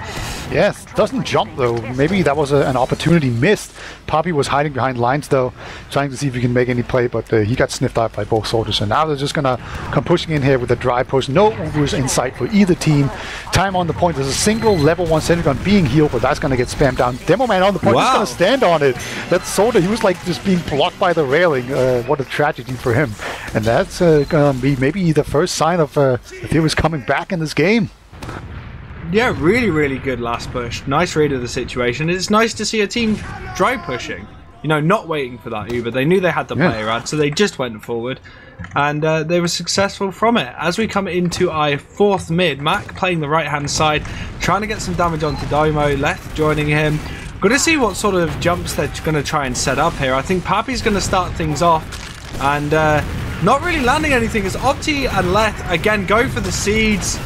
Yes, doesn't jump though. Maybe that was an opportunity missed. Poppy was hiding behind lines though, trying to see if he can make any play, but he got sniffed out by both soldiers. And now they're just gonna come pushing in here with a dry push. No Ubers in sight for either team. Time on the point. There's a single level 1 center gun being healed, but that's gonna get spammed down. Demo man on the point. Wow. He's gonna stand on it. That soldier, he was like just being blocked by the railing. What a tragedy for him. And that's gonna be maybe the first sign of the Theorists coming back in this game. Yeah, really, really good last push. Nice read of the situation. It's nice to see a team dry pushing. You know, not waiting for that Uber. They knew they had the player ad, so they just went forward. And they were successful from it. As we come into our fourth mid, Mac playing the right-hand side, trying to get some damage onto Domo. Left joining him. Going to see what sort of jumps they're going to try and set up here. I think Pappy's going to start things off. And not really landing anything as Opti and Leth again go for the seeds.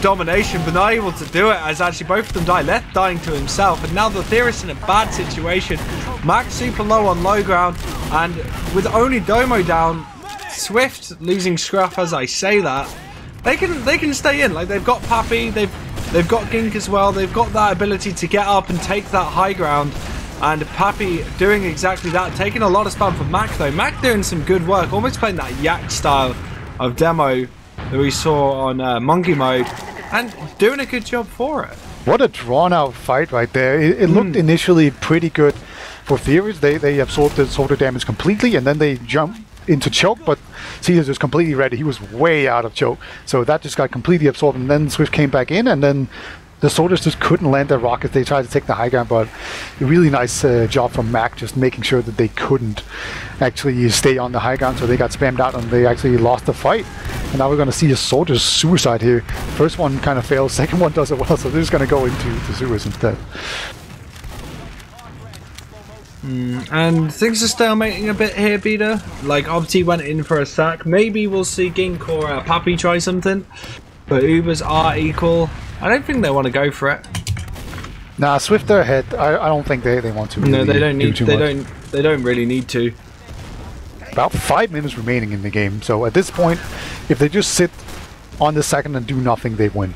Domination, but not able to do it as actually both of them die. Leth dying to himself, and now the Theorists in a bad situation. Mac super low on low ground, and with only Domo down, Swift losing scruff as I say that. They can stay in. Like they've got Pappy, they've got Gink as well. They've got that ability to get up and take that high ground. And Pappy doing exactly that, taking a lot of spam from Mac though. Mac doing some good work, almost playing that yak style of demo that we saw on Monkey Mode, and doing a good job for it. What a drawn-out fight right there. It looked initially pretty good for Theorists. They absorbed the soldier damage completely, and then they jumped into choke, but Caesar was completely ready. He was way out of choke, so that just got completely absorbed, and then Swift came back in, and then the soldiers just couldn't land their rockets. They tried to take the high ground, but a really nice job from Mac just making sure that they couldn't actually stay on the high ground, so they got spammed out and they actually lost the fight. And now we're going to see a soldier's suicide here. First one kind of fails, second one does it well, so they're just going to go into sewers instead. And things are stalemating a bit here, Peter. Like, Opti went in for a sack. Maybe we'll see Gink or Pappy try something. But Ubers are equal. I don't think they want to go for it. Nah, Swift they're ahead. I don't think they want to. Really no, they don't need. Too they much. They don't really need to. About 5 minutes remaining in the game. So at this point, if they just sit on the second and do nothing, they win.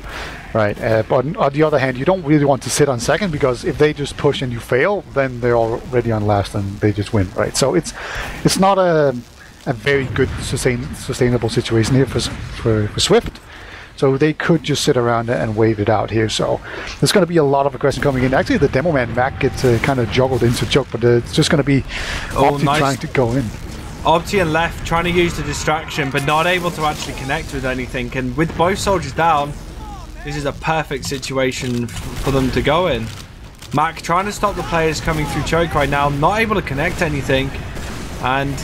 Right, but on the other hand, you don't really want to sit on second, because if they just push and you fail, then they're already on last and they just win, right? So it's not a very good sustainable situation here for Swift. So they could just sit around and wave it out here. So there's going to be a lot of aggression coming in. Actually, the demo man Mac gets kind of juggled into choke, but it's just going to be Opti nice. trying to go in. Opti and Left trying to use the distraction, but not able to actually connect with anything. And with both soldiers down, this is a perfect situation for them to go in. Mac trying to stop the players coming through choke right now, not able to connect anything. And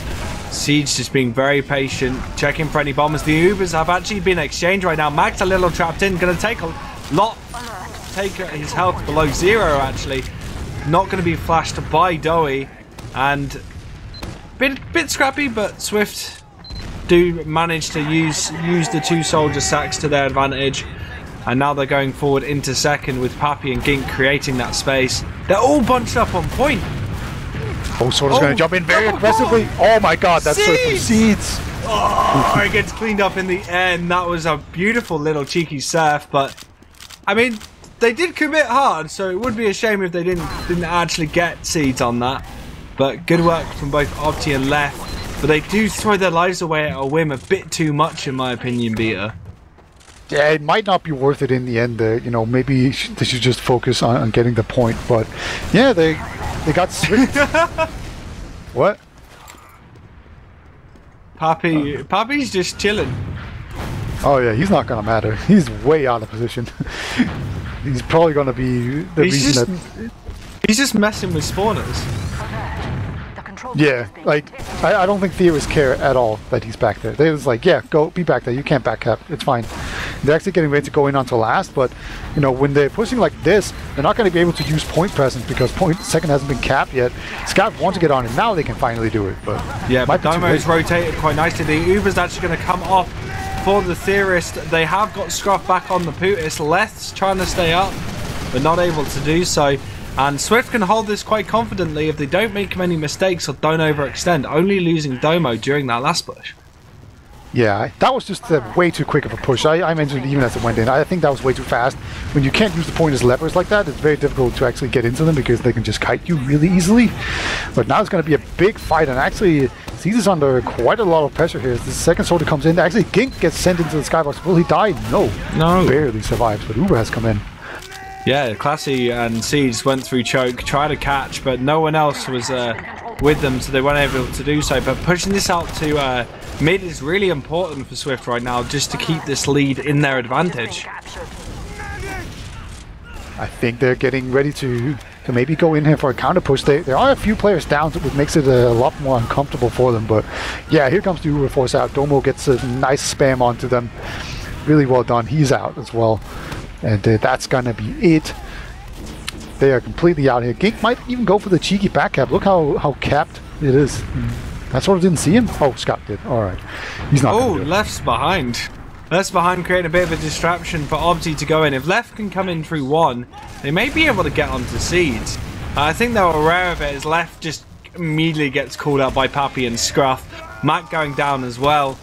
Siege just being very patient, checking for any bombers. The Ubers have actually been exchanged right now. Mac's a little trapped in, going to take a lot, take his health below 0 actually. Not going to be flashed by Doey. And bit scrappy, but Swift do manage to use the 2 soldier sacks to their advantage. And now they're going forward into second with Pappy and Gink creating that space. They're all bunched up on point. Oh, Soldier's going to jump in very aggressively. Oh my god, that's Seeds! Oh, it gets cleaned up in the end. That was a beautiful little cheeky surf, but I mean, they did commit hard, so it would be a shame if they didn't actually get Seeds on that. But good work from both Opti and Left. But they do throw their lives away at a whim a bit too much, in my opinion, Beta. Yeah, it might not be worth it in the end. You know, maybe they should just focus on getting the point. But yeah, they got Swift. What? Pappy's just chilling. Oh yeah, he's not gonna matter. He's way out of position. He's probably gonna be the reason that he's just messing with spawners. Yeah, like I don't think Theorists care at all that he's back there. They're just like, yeah, go be back there. You can't back up. It's fine. They're actually getting ready to go in onto last, but you know, when they're pushing like this, they're not going to be able to use point presence because point second hasn't been capped yet. Scout wants to get on it now. They can finally do it, but yeah, but Domo's rotated quite nicely. The Uber's actually going to come off for the Theorist. They have got Scruff back on the Putis. Left's trying to stay up, but not able to do so. And Swift can hold this quite confidently if they don't make many mistakes or don't overextend, only losing Domo during that last push. Yeah, that was just way too quick of a push. I mentioned it even as it went in. I think that was way too fast. When you can't use the point as levers like that, it's very difficult to actually get into them because they can just kite you really easily. But now it's going to be a big fight, and actually Caesar's under quite a lot of pressure here. As the second soldier comes in, actually Gink gets sent into the skybox. Will he die? No. Barely survives, but Uber has come in. Yeah, Classy and Siege went through choke, tried to catch, but no one else was with them, so they weren't able to do so. But pushing this out to mid is really important for Swift right now, just to keep this lead in their advantage. I think they're getting ready to maybe go in here for a counter push. There are a few players down, which makes it a lot more uncomfortable for them. But yeah, here comes the Uber force out. Domo gets a nice spam onto them. Really well done. He's out as well. And that's gonna be it. They are completely out here. Gink might even go for the cheeky back cap. Look how capped it is. That sort of didn't see him. Oh, Scott did. All right, he's not. Oh, Left's behind. Left's behind, creating a bit of a distraction for Opti to go in. If Left can come in through one, they may be able to get onto Seeds. I think they were aware of it as Left just immediately gets called out by Pappy and Scruff. Mac going down as well.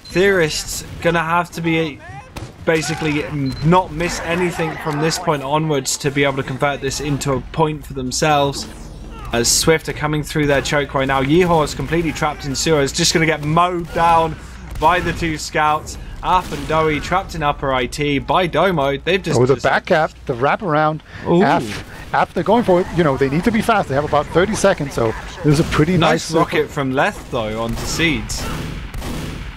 Theorists gonna have to be basically not miss anything from this point onwards to be able to convert this into a point for themselves. As Swift are coming through their choke right now, Yeehor is completely trapped in sewers, just going to get mowed down by the 2 scouts. Af and Doey trapped in upper IT by Domo. They've just... Oh, the back cap, the wraparound. Af, they're going for it. You know, they need to be fast. They have about 30 seconds, so there's a pretty nice rocket from Left, though, onto Seeds.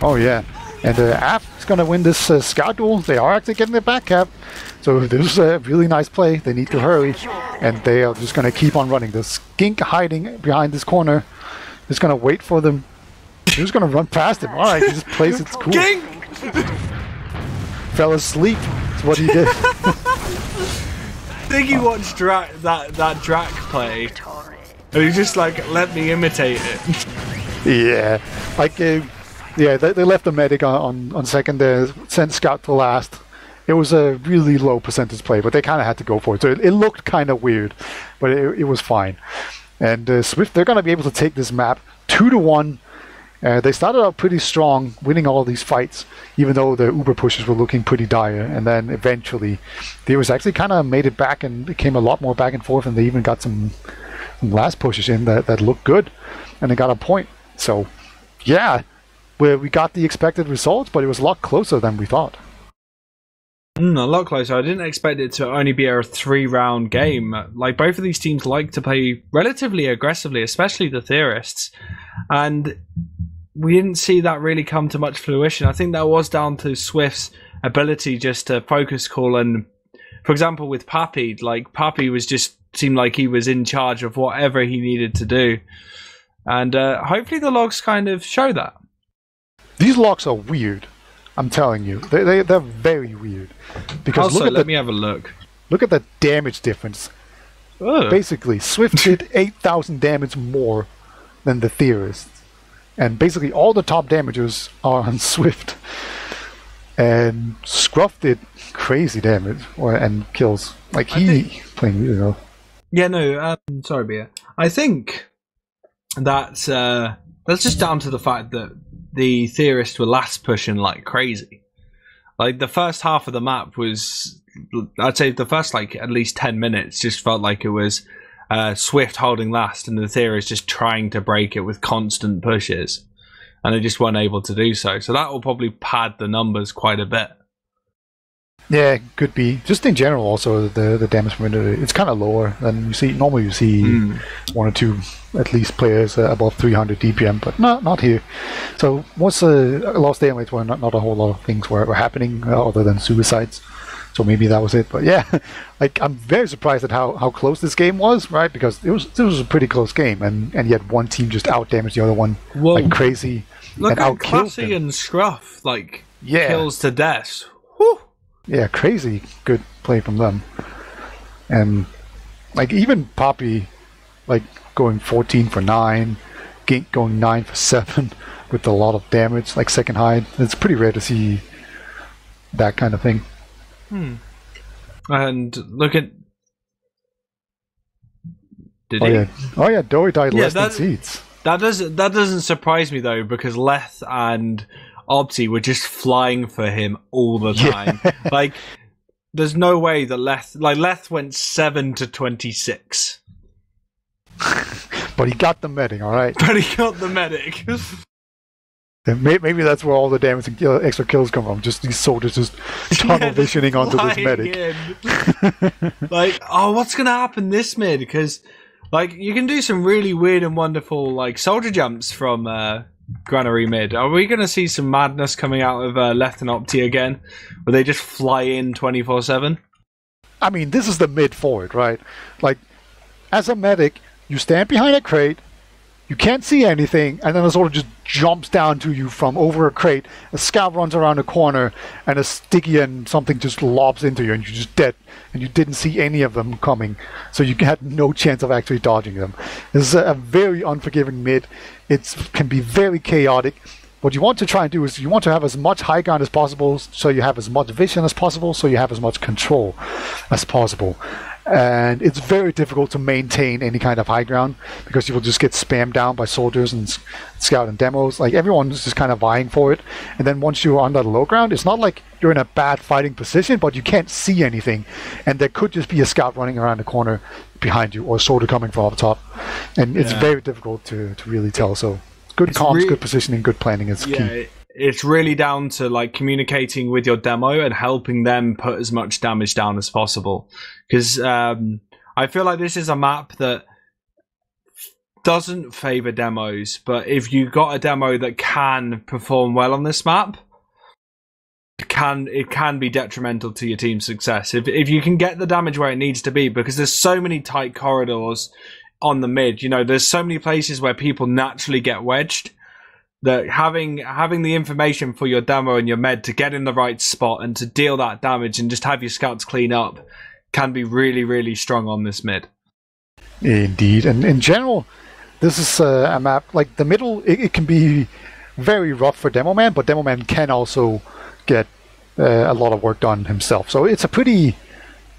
Oh, yeah. And Af is going to win this scout duel. They are actually getting their back cap. So this is a really nice play. They need to hurry. And they are just going to keep on running. The skink hiding behind this corner is going to wait for them. He's just going to run past him. All right, he just plays it cool. Fell asleep. That's what he did. I think he watched that Drac play. And he just like, let me imitate it. Yeah. Like, yeah, they left the medic on second there, sent scout to last. It was a really low percentage play, but they kind of had to go for it. So it looked kind of weird, but it was fine. And SVIFT, they're going to be able to take this map 2-1. They started out pretty strong, winning all these fights, even though the Uber pushes were looking pretty dire. And then eventually, Theorists actually kind of made it back and it came a lot more back and forth. And they even got some last pushes in that looked good. And they got a point. So, yeah, we got the expected results, but it was a lot closer than we thought. A lot closer. I didn't expect it to only be a 3-round game. Like, both of these teams like to play relatively aggressively, especially the Theorists. And we didn't see that really come to much fruition. I think that was down to SVIFT's ability just to focus call. And, for example, with Papi, like, Papi was just seemed like he was in charge of whatever he needed to do. And hopefully the logs kind of show that. These logs are weird. I'm telling you, they're very weird. Because also, let me have a look. Look at the damage difference. Ugh. Basically, SVIFT did 8,000 damage more than the Theorists, and basically all the top damagers are on SVIFT. And Scruff did crazy damage and kills. Like playing really well. Yeah, no, sorry, Bia. I think that's just down to the fact that the Theorists were last pushing like crazy. Like, the first half of the map was, I'd say the first, like, at least 10 minutes just felt like it was SVIFT holding last and the Theorists just trying to break it with constant pushes. And they just weren't able to do so. So that will probably pad the numbers quite a bit. Yeah, could be. Just in general, also the damage per minute, it's kind of lower than you see. Normally, you see one or two at least players above 300 DPM, but not here. So once the last day and wait, were not a whole lot of things were happening other than suicides. So maybe that was it. But yeah, like, I'm very surprised at how close this game was, right? Because this was a pretty close game, and yet one team just out damaged the other one like crazy. Look and at out-killed Classy them. and Scruff, like, kills to death. Whew. Yeah, crazy good play from them. And like, even Papi, like, going 14 for 9, Gink going 9 for 7 with a lot of damage, like second hide. It's pretty rare to see that kind of thing. And look at... Did Oh he? yeah, Dory died less than Seeds. That doesn't surprise me though, because Leth and Opti were just flying for him all the time. Like, there's no way that Leth went 7 to 26. But he got the medic, all right. But he got the medic. And maybe that's where all the damage and extra kills come from. Just these soldiers just tunnel visioning onto this medic. Like, oh, what's gonna happen this mid? Because, like, you can do some really weird and wonderful, like, soldier jumps from Granary mid. Are we gonna see some madness coming out of Leth and Opti again, where they just fly in 24/7? I mean, this is the mid forward, right? Like, as a medic, you stand behind a crate. You can't see anything, and then a soldier just jumps down to you from over a crate. A scout runs around a corner, and a sticky and something just lobs into you, and you're just dead. And you didn't see any of them coming, so you had no chance of actually dodging them. This is a very unforgiving mid. It can be very chaotic. What you want to try and do is you want to have as much high ground as possible, so you have as much vision as possible, so you have as much control as possible. And it's very difficult to maintain any kind of high ground because you will just get spammed down by soldiers and scout and demos. Like, everyone's just kind of vying for it. And then once you're on that low ground, it's not like you're in a bad fighting position, but you can't see anything. And there could just be a scout running around the corner behind you or a soldier coming from up top. And it's very difficult to really tell. So good comms, good positioning, good planning is key. It's really down to, like, communicating with your demo and helping them put as much damage down as possible. Because I feel like this is a map that doesn't favor demos, but if you got a demo that can perform well on this map, can be detrimental to your team's success if you can get the damage where it needs to be, because there's so many tight corridors on the mid. You know, there's so many places where people naturally get wedged, that having the information for your demo and your med to get in the right spot and to deal that damage and just have your scouts clean up can be really, really strong on this mid. Indeed, and in general, this is a map like the middle. It can be very rough for Demo Man, but Demo Man can also get a lot of work done himself. So it's a pretty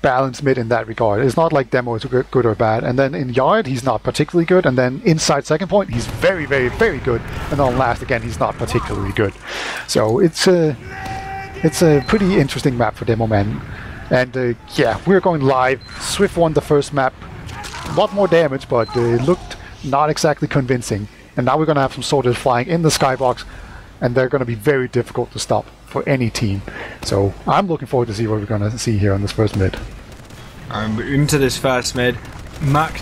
balanced mid in that regard. It's not like Demo is good or bad. And then in Yard, he's not particularly good. And then inside second point, he's very, very, very good. And on last again, he's not particularly good. So it's a pretty interesting map for Demo Man. And yeah, we're going live. Swift won the first map. A lot more damage, but it looked not exactly convincing. And now we're going to have some soldiers flying in the skybox, and they're going to be very difficult to stop for any team. So I'm looking forward to see what we're going to see here on this first mid. Into this first mid, Mac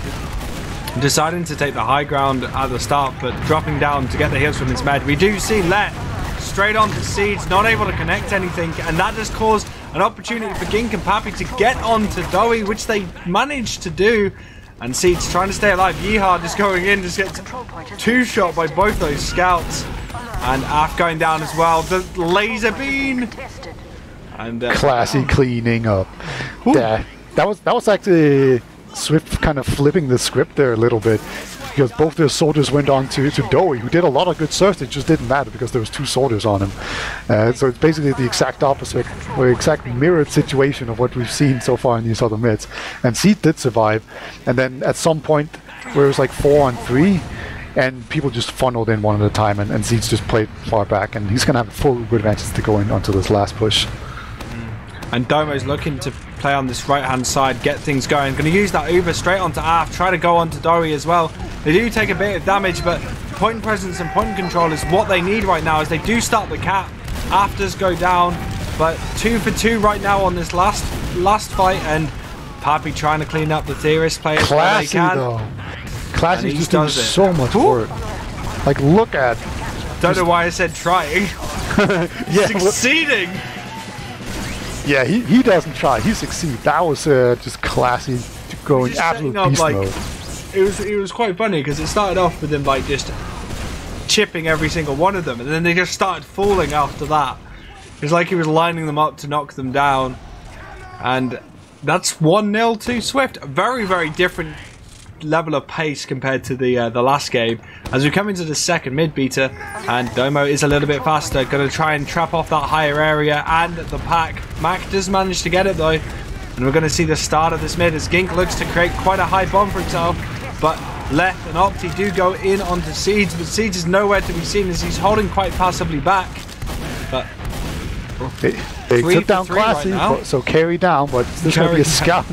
deciding to take the high ground at the start, but dropping down to get the heals from his med. We do see Let straight onto Seeds, not able to connect anything, and that just caused an opportunity for Gink and Pappy to get onto Dowie, which they managed to do. And Seeds trying to stay alive. Yeehaw just going in, just gets two-shot by both those scouts. And Af going down as well. The laser beam. And classy cleaning up. Yeah, that was actually Swift kind of flipping the script there a little bit, because both their soldiers went on to Dowie, who did a lot of good search. It just didn't matter because there was two soldiers on him. So it's basically the exact opposite, or exact mirrored situation of what we've seen so far in these other mids. And Seed did survive, and then at some point where it was like 4-on-3, and people just funneled in one at a time, and Seeds just played far back, and he's going to have full Uber advantage to go in onto this last push. And Domo's looking to play on this right-hand side, get things going. Going to use that Uber straight onto Af, try to go onto Dowie as well. They do take a bit of damage, but point presence and point control is what they need right now, as they do start the cap. Af does go down, but 2 for 2 right now on this last fight, and Pappy trying to clean up the Theorist players where they can. Though. Classy just does so much work. Like, look at... Don't know why I said trying. Yeah, succeeding! Yeah, he doesn't try. He succeeds. That was just classy, going absolute beast mode. It was quite funny, because it started off with him like just chipping every single one of them, and then they just started falling after that. It was like he was lining them up to knock them down, and that's 1-0 to Swift. A very, very different level of pace compared to the last game. As we come into the second mid beater, and Domo is a little bit faster, going to try and trap off that higher area and the pack. Mac does manage to get it though, and we're going to see the start of this mid as Gink looks to create quite a high bomb for himself, but Leth and Opti do go in onto Seeds, but Seeds is nowhere to be seen as he's holding quite passively back. But they took down Classy, right, so carry down, but there's going to be a scout.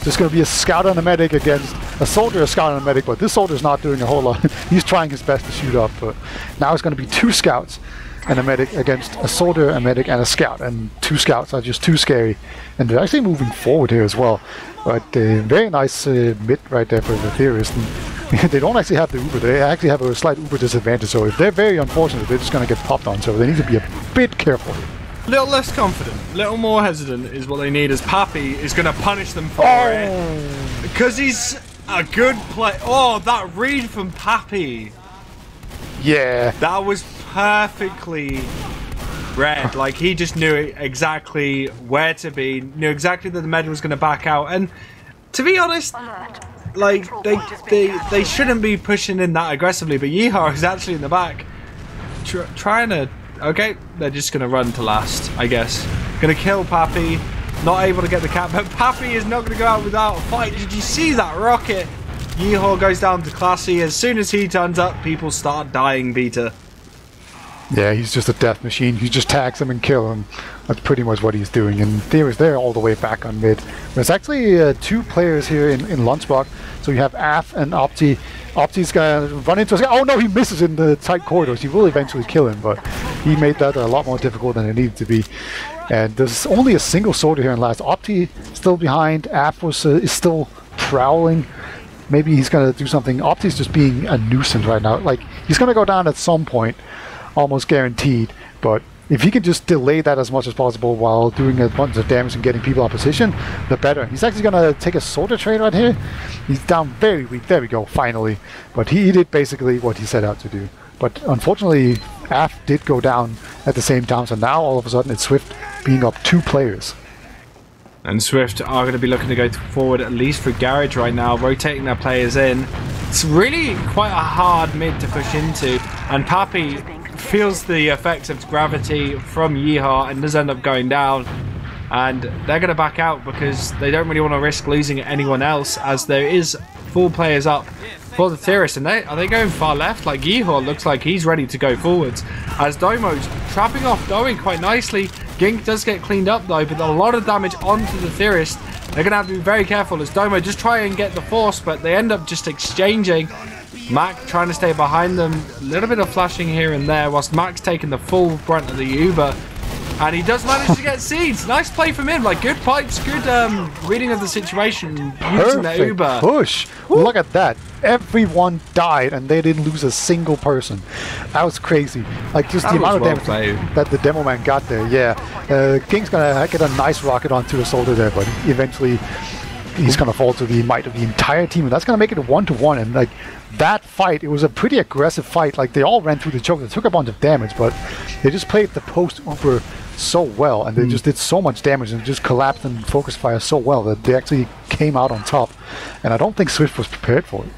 There's going to be a scout and a medic against a soldier, a scout and a medic, but this soldier's not doing a whole lot. He's trying his best to shoot up, but now it's going to be 2 scouts and a medic against a soldier, a medic, and a scout, and 2 scouts are just too scary, and they're actually moving forward here as well. But very nice mid right there for the Theorists. And they don't actually have the Uber, they actually have a slight Uber disadvantage, so if they're very unfortunate, they're just going to get popped on, so they need to be a bit careful here. A little less confident, a little more hesitant is what they need, as Pappy is going to punish them for it. Because he's a good play. Oh, that read from Pappy. Yeah. That was perfectly read. Like, he just knew exactly where to be, knew exactly that the med was going to back out. And to be honest, like, they shouldn't be pushing in that aggressively, but Yeehaw is actually in the back trying to... Okay, they're just going to run to last, I guess. Going to kill Pappy. Not able to get the cap, but Pappy is not going to go out without a fight. Did you see that rocket? Yeehaw goes down to Classy. As soon as he turns up, people start dying, Peter. Yeah, he's just a death machine. You just tags him and kill him. That's pretty much what he's doing. And Theorists, they're all the way back on mid. There's actually 2 players here in Lunchbox. So you have Af and Opti. Opti's gonna run into us. Oh no, he misses in the tight corridors. He will eventually kill him, but he made that a lot more difficult than it needed to be. And there's only a single soldier here in last. Opti still behind. Af is still prowling. Maybe he's gonna do something. Opti's just being a nuisance right now. Like, he's gonna go down at some point, almost guaranteed. But if he can just delay that as much as possible while doing a bunch of damage and getting people out of position, the better. He's actually going to take a soldier trade right here. He's down very weak. There we go, finally. But he did basically what he set out to do. But unfortunately, Aft did go down at the same time, so now all of a sudden it's Swift being up 2 players. And Swift are going to be looking to go forward at least for Garage right now, rotating their players in. It's really quite a hard mid to push into, and Pappy feels the effects of gravity from Yeehaw and does end up going down. And they're going to back out because they don't really want to risk losing anyone else, as there is 4 players up for the Theorists. And are they going far left? Like, Yeehaw looks like he's ready to go forwards, as Domo's trapping off Doe quite nicely. Gink does get cleaned up though, but a lot of damage onto the Theorist. They're going to have to be very careful as Domo just try and get the force, but they end up just exchanging. Mac trying to stay behind them. A little bit of flashing here and there, whilst Mac's taking the full brunt of the Uber. And he does manage to get seeds. Nice play from him. Like, good pipes, good reading of the situation. Using the Uber. Push. Woo. Look at that. Everyone died and they didn't lose a single person. That was crazy. Like, just the amount of damage that the demo man got there. Yeah. King's gonna get a nice rocket onto the soldier there, but eventually he's gonna fall to the might of the entire team, and that's gonna make it a 1-to-1. And like, that fight, it was a pretty aggressive fight. Like, they all ran through the choke. They took a bunch of damage, but they just played the post Uber so well, and they just did so much damage and just collapsed and focus fire so well that they actually came out on top. And I don't think Swift was prepared for it.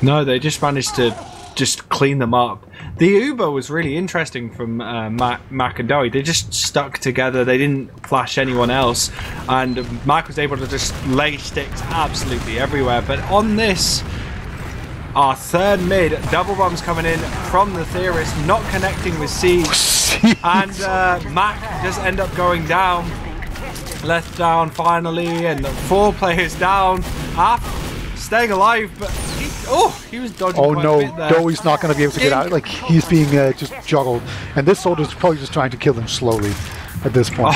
No, they just managed to just clean them up. The Uber was really interesting from Mac and Doe. They just stuck together. They didn't flash anyone else, and Mac was able to just lay sticks absolutely everywhere. But on this, our third mid, double bombs coming in from the Theorist, not connecting with Siege. And Mac does end up going down. Left down finally, and 4 players down. Staying alive, but he was dodging quite a bit there. Doe's not going to be able to get out. Like, he's being just juggled. And this soldier's probably just trying to kill him slowly at this point.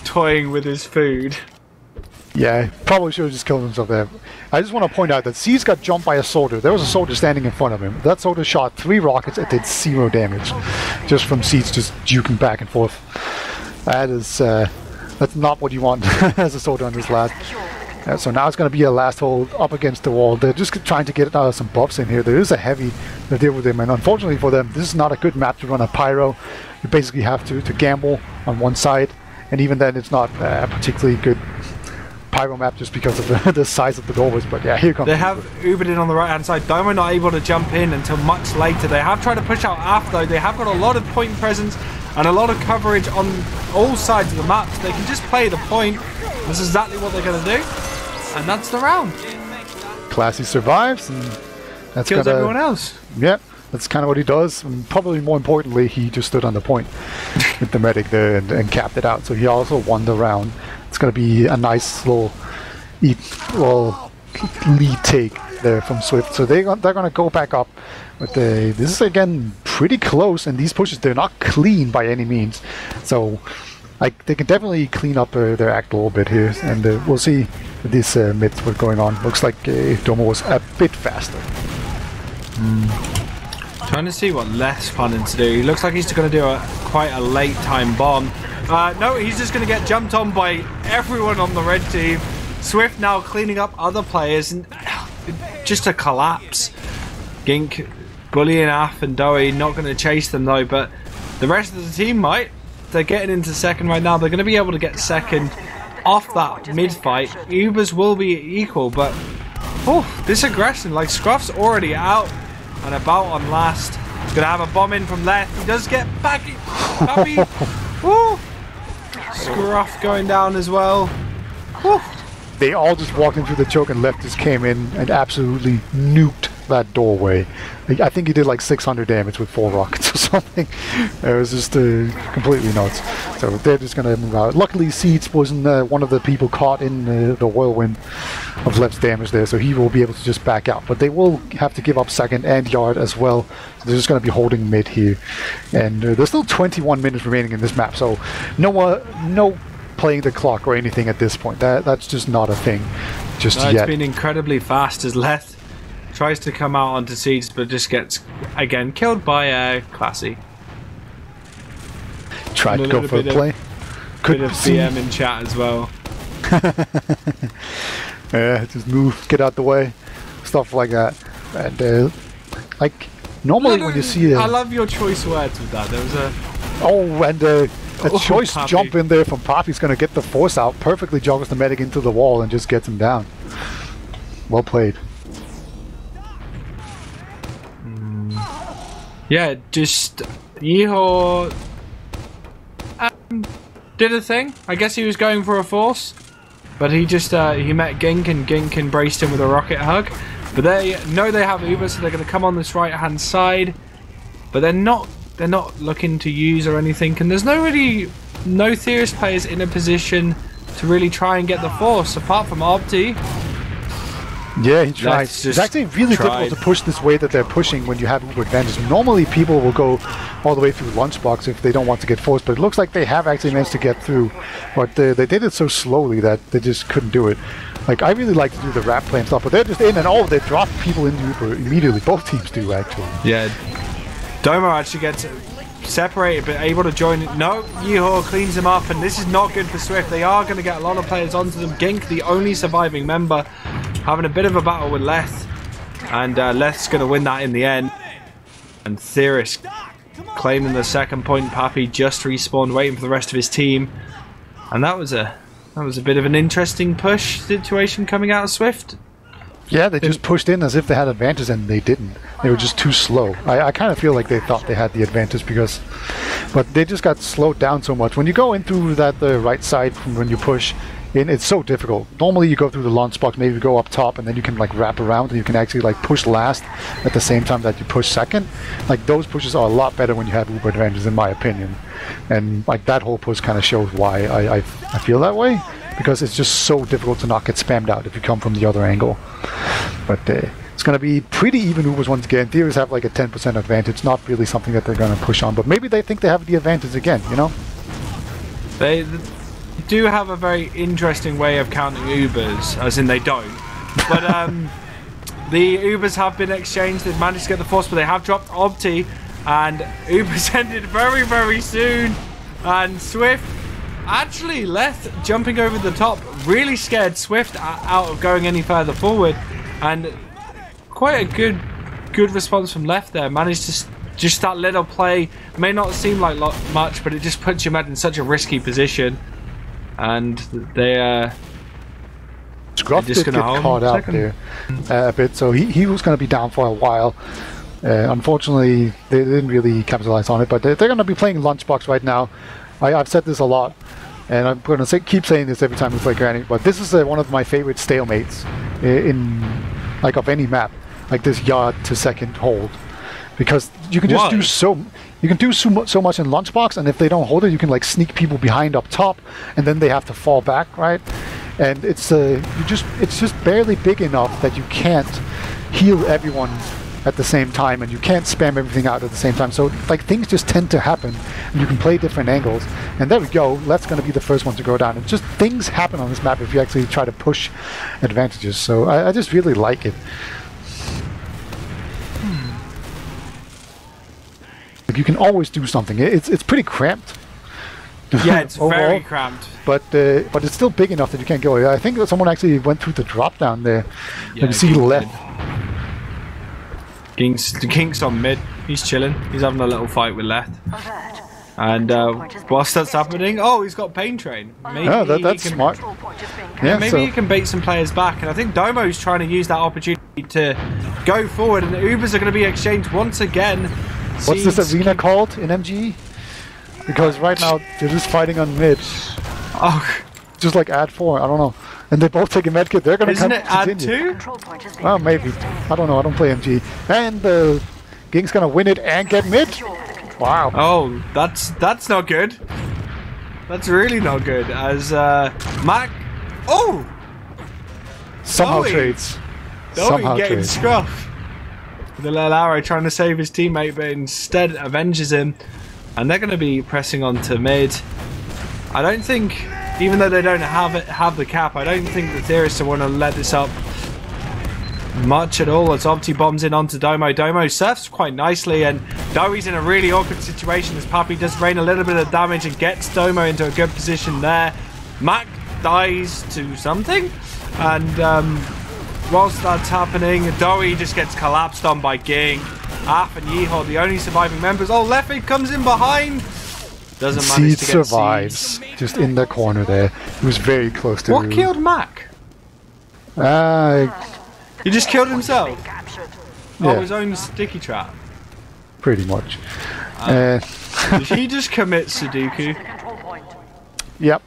Toying with his food. Yeah, probably should have just killed himself there. I just want to point out that C's got jumped by a soldier. There was a soldier standing in front of him. That soldier shot 3 rockets and did 0 damage, just from C's just juking back and forth. That is, that's not what you want as a soldier on this last. So now it's going to be a last hold up against the wall. They're just trying to get some buffs in here. There is a heavy to deal with him, and unfortunately for them, this is not a good map to run a pyro. You basically have to gamble on one side, and even then it's not a particularly good pyro map just because of the size of the doorways. But yeah, here comes. They have Ubered in on the right hand side. Domo not able to jump in until much later. They have tried to push out Aft though. They have got a lot of point presence and a lot of coverage on all sides of the map. So they can just play the point. This is exactly what they're going to do. And that's the round. Classy survives, and that's kills everyone else. Yeah, that's kind of what he does. And probably more importantly, he just stood on the point with the medic there and capped it out. So he also won the round. It's going to be a nice little lead take there from Swift. So they're going to go back up. But this is again pretty close, and these pushes, they're not clean by any means. So like, they can definitely clean up their act a little bit here, and we'll see these mids were going on. Looks like Domo was a bit faster. Trying to see what Les planning to do. He looks like he's going to do quite a late time bomb. No, he's just going to get jumped on by everyone on the red team. Swift now cleaning up other players, and just a collapse. Gink bullying Af and Doe, not going to chase them though, but the rest of the team might. They're getting into second right now. They're going to be able to get second off that mid fight. Ubers will be equal, but this aggression, like, Scruff's already out and about on last. He's going to have a bomb in from left. He does get back. Happy. Scruff going down as well. They all just walked in through the choke, and left just came in and absolutely nuked that doorway. I think he did like 600 damage with 4 rockets or something. It was just completely nuts. So they're just going to move out. Luckily, Seeds wasn't one of the people caught in the whirlwind of Left's damage there, so he will be able to just back out. But they will have to give up second and yard as well. So they're just going to be holding mid here. And there's still 21 minutes remaining in this map, so no playing the clock or anything at this point. That's just not a thing just yet. It's been incredibly fast as Leth tries to come out onto Seeds, but just gets again killed by Classy. tried to go for a play. Bit of BM in chat as well. Yeah, just move, get out the way, stuff like that. And like normally when you see I love your choice words with that. There was a choice Papi. jump in there from Papi's going to get the force out, perfectly joggles the medic into the wall and just gets him down. Well played. Yeah, just Yeehaw did a thing. I guess he was going for a force, but he just he met Gink, and Gink embraced him with a rocket hug. But they know they have Uber, so they're going to come on this right hand side. But they're not looking to use or anything, and there's no Theorist players in a position to really try and get the force apart from Opti. Yeah, he tried. It's actually really difficult to push this way that they're pushing when you have Uber advantage. Normally people will go all the way through Lunchbox if they don't want to get forced, but it looks like they have actually managed to get through. But they did it so slowly that they just couldn't do it. Like, I really like to do the wrap play and stuff, but they're just in and they drop people into Uber immediately. Both teams do, actually. Yeah. Domo actually gets separated, but able to join it. No, Yeehaw cleans him up, and this is not good for Swift. They are going to get a lot of players onto them. Gink, the only surviving member, having a bit of a battle with Leth, and Leth's going to win that in the end. And Theorist claiming the second point. Papi just respawned, waiting for the rest of his team, and that was a bit of an interesting push situation coming out of Swift. Yeah, they just pushed in as if they had advantage, and they didn't. They were just too slow. I kind of feel like they thought they had the advantage but they just got slowed down so much. When you go in through that right side from when you push in, it's so difficult. Normally you go through the launch box, maybe go up top, and then you can like wrap around, and you can actually like push last at the same time that you push second. Like, those pushes are a lot better when you have Uber advantage, in my opinion. And like, that whole push kind of shows why I feel that way. Because it's just so difficult to not get spammed out if you come from the other angle. But it's going to be pretty even Ubers once again. Theorists have like a 10% advantage, not really something that they're going to push on. But maybe they think they have the advantage again, you know? They do have a very interesting way of counting Ubers, as in they don't. But the Ubers have been exchanged. They've managed to get the force, but they have dropped Opti. And Ubers ended very, very soon. And Swift... Actually, Leth jumping over the top really scared Swift out of going any further forward, and quite a good response from Leth there. Managed to just that little play, may not seem like much, but it just puts your med in such a risky position, and they Scruff did get caught out there a bit, so he was going to be down for a while. Unfortunately, they didn't really capitalize on it, but they're going to be playing Lunchbox right now. I've said this a lot, and I'm going to keep saying this every time we play Granny, but this is one of my favorite stalemates in like of any map, like this yard to second hold, because you can just do so much in Lunchbox, and if they don't hold it, you can like sneak people behind up top, and then they have to fall back, right? And it's just barely big enough that you can't heal everyone at the same time, and you can't spam everything out at the same time. So like, things just tend to happen, and you can play different angles. And there we go. Left's going to be the first one to go down. And just things happen on this map if you actually try to push advantages. So I just really like it. Like, you can always do something. It's pretty cramped. Yeah, it's very cramped. But it's still big enough that you can't go. I think that someone actually went through the drop down there. Yeah, you see left. Gink's on mid. He's chilling. He's having a little fight with Leth. And whilst that's happening, he's got Pain Train. Maybe that's smart. Yeah, maybe he can bait some players back. And I think Domo's trying to use that opportunity to go forward. And the Ubers are going to be exchanged once again. What's this arena called in MGE? Because right now they're just fighting on mid. Oh, just like ad 4. I don't know. And they both take a medkit. They're going to Isn't it ad 2? Well, maybe. I don't know. I don't play MG. And Gink's going to win it and get mid. Wow. Oh, that's not good. That's really not good. As Mac. Oh. Somehow trades. Somehow getting scruff. The little arrow trying to save his teammate, but instead avenges him. And they're going to be pressing on to mid. I don't think, even though they don't have the cap, I don't think the Theorists want to let this up much at all as Opti bombs in onto Domo. Domo surfs quite nicely, and Doi's in a really awkward situation as Papi does rain a little bit of damage and gets Domo into a good position there. Mac dies to something, and whilst that's happening, Doi just gets collapsed on by Ging. Af and Yeehaw, the only surviving members. Oh, Leffy comes in behind. Doesn't manage to get survives. Seeds. Just in the corner there. He was very close to... What killed Mac? He just killed himself? Yeah. Oh, his own sticky trap. Pretty much. Did he just commit Sudoku? Yep.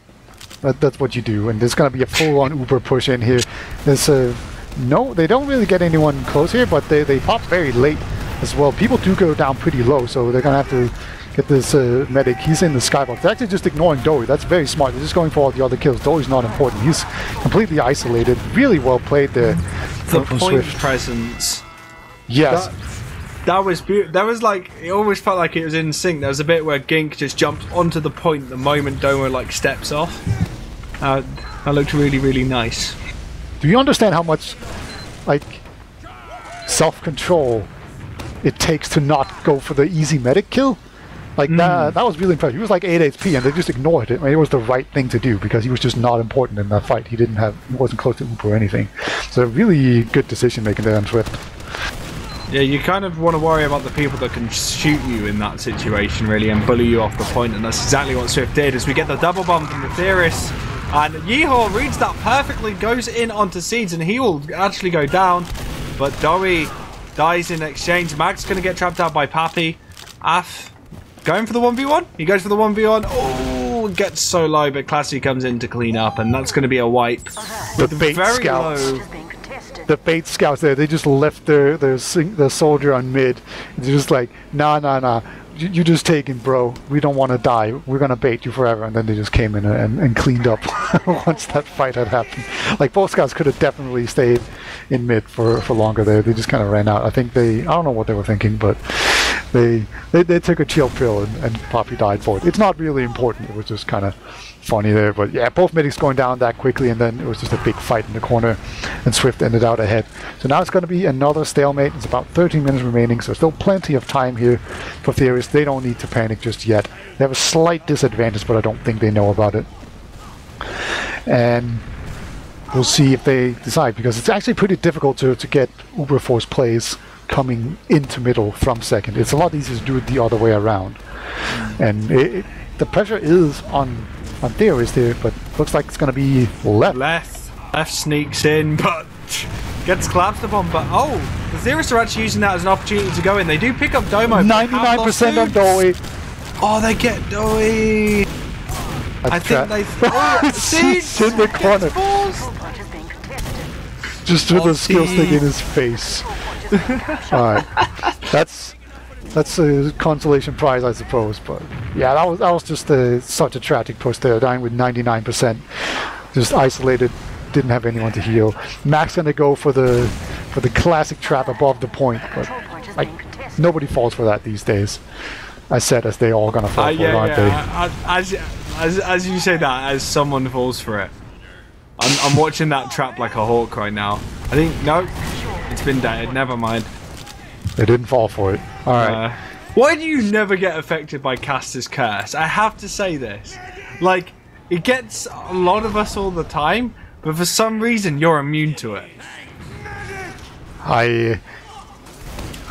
That's what you do. And there's going to be a full-on Uber push in here. There's no, they don't really get anyone close here, but they pop very late as well. People do go down pretty low, so they're going to have to get this medic. He's in the skybox. They're actually just ignoring Doi. That's very smart. They're just going for all the other kills. Doi's not important. He's completely isolated. Really well played there. The point presence. Yes. That was beautiful. That was like, it always felt like it was in sync. There was a bit where Gink just jumped onto the point the moment Domo like steps off. That looked really, really nice. Do you understand how much like self-control it takes to not go for the easy medic kill? Like that was really impressive. He was like 8 HP and they just ignored it. I mean, it was the right thing to do because he was just not important in that fight. He wasn't close to Uber or anything. So really good decision making there on Swift. Yeah, you kind of want to worry about the people that can shoot you in that situation really and bully you off the point, and that's exactly what Swift did as we get the double bomb from the Theorists. And Yeehaw reads that perfectly, goes in onto Seeds, and he will actually go down. But Doi dies in exchange. Mag's going to get trapped out by Papi. Af going for the 1v1. He goes for the 1v1. Oh, gets so low, but Classy comes in to clean up, and that's going to be a wipe. The bait very scouts. Low. The bait scouts there, they just left their soldier on mid. They're just like, nah. You just take him, bro. We don't want to die. We're going to bait you forever. And then they just came in and cleaned up once that fight had happened. Like, both scouts could have definitely stayed in mid for longer there. They just kind of ran out. I think I don't know what they were thinking, but they took a chill pill and Papi died for it. It's not really important. It was just kind of funny there. But yeah, both medics going down that quickly, and then it was just a big fight in the corner, and Swift ended out ahead. So now it's going to be another stalemate. It's about 13 minutes remaining, so still plenty of time here for Theorists. They don't need to panic just yet. They have a slight disadvantage, but I don't think they know about it. And we'll see if they decide, because it's actually pretty difficult to get Uber Force plays coming into middle from second. It's a lot easier to do it the other way around. And the pressure is on Theorists here, but looks like it's going to be left. Left sneaks in, but gets collapsed upon. But oh, the Theorists are actually using that as an opportunity to go in. They do pick up Domo. 99% on Doi. Oh, they get Doi. I think they. Seeds in the corner. Just with a skill stick in his face. Alright. That's a consolation prize, I suppose. But yeah, that was just such a tragic push there, dying with 99%, just isolated, didn't have anyone to heal. Mac's gonna go for the classic trap above the point, but like nobody falls for that these days. I said as they all gonna fall for it, aren't they? As you say that, as someone falls for it, I'm watching that trap like a hawk right now. I think no, it's been dead. Never mind. They didn't fall for it. Alright. Why do you never get affected by Caster's Curse? I have to say this. Like, it gets a lot of us all the time, but for some reason you're immune to it. I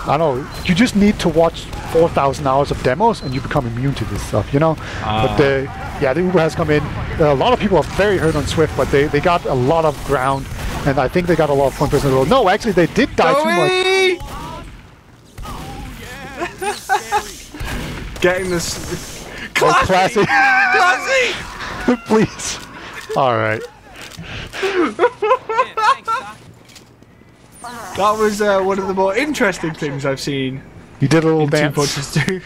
don't know. You just need to watch 4,000 hours of demos and you become immune to this stuff, you know? But the Uber has come in. A lot of people are very hurt on Swift, but they got a lot of ground, and I think they got a lot of point person. No, actually they did die too much. Getting this classy. Classy! Please. Alright. That was one of the more interesting things I've seen. You did a little in dance. Teamfortress 2.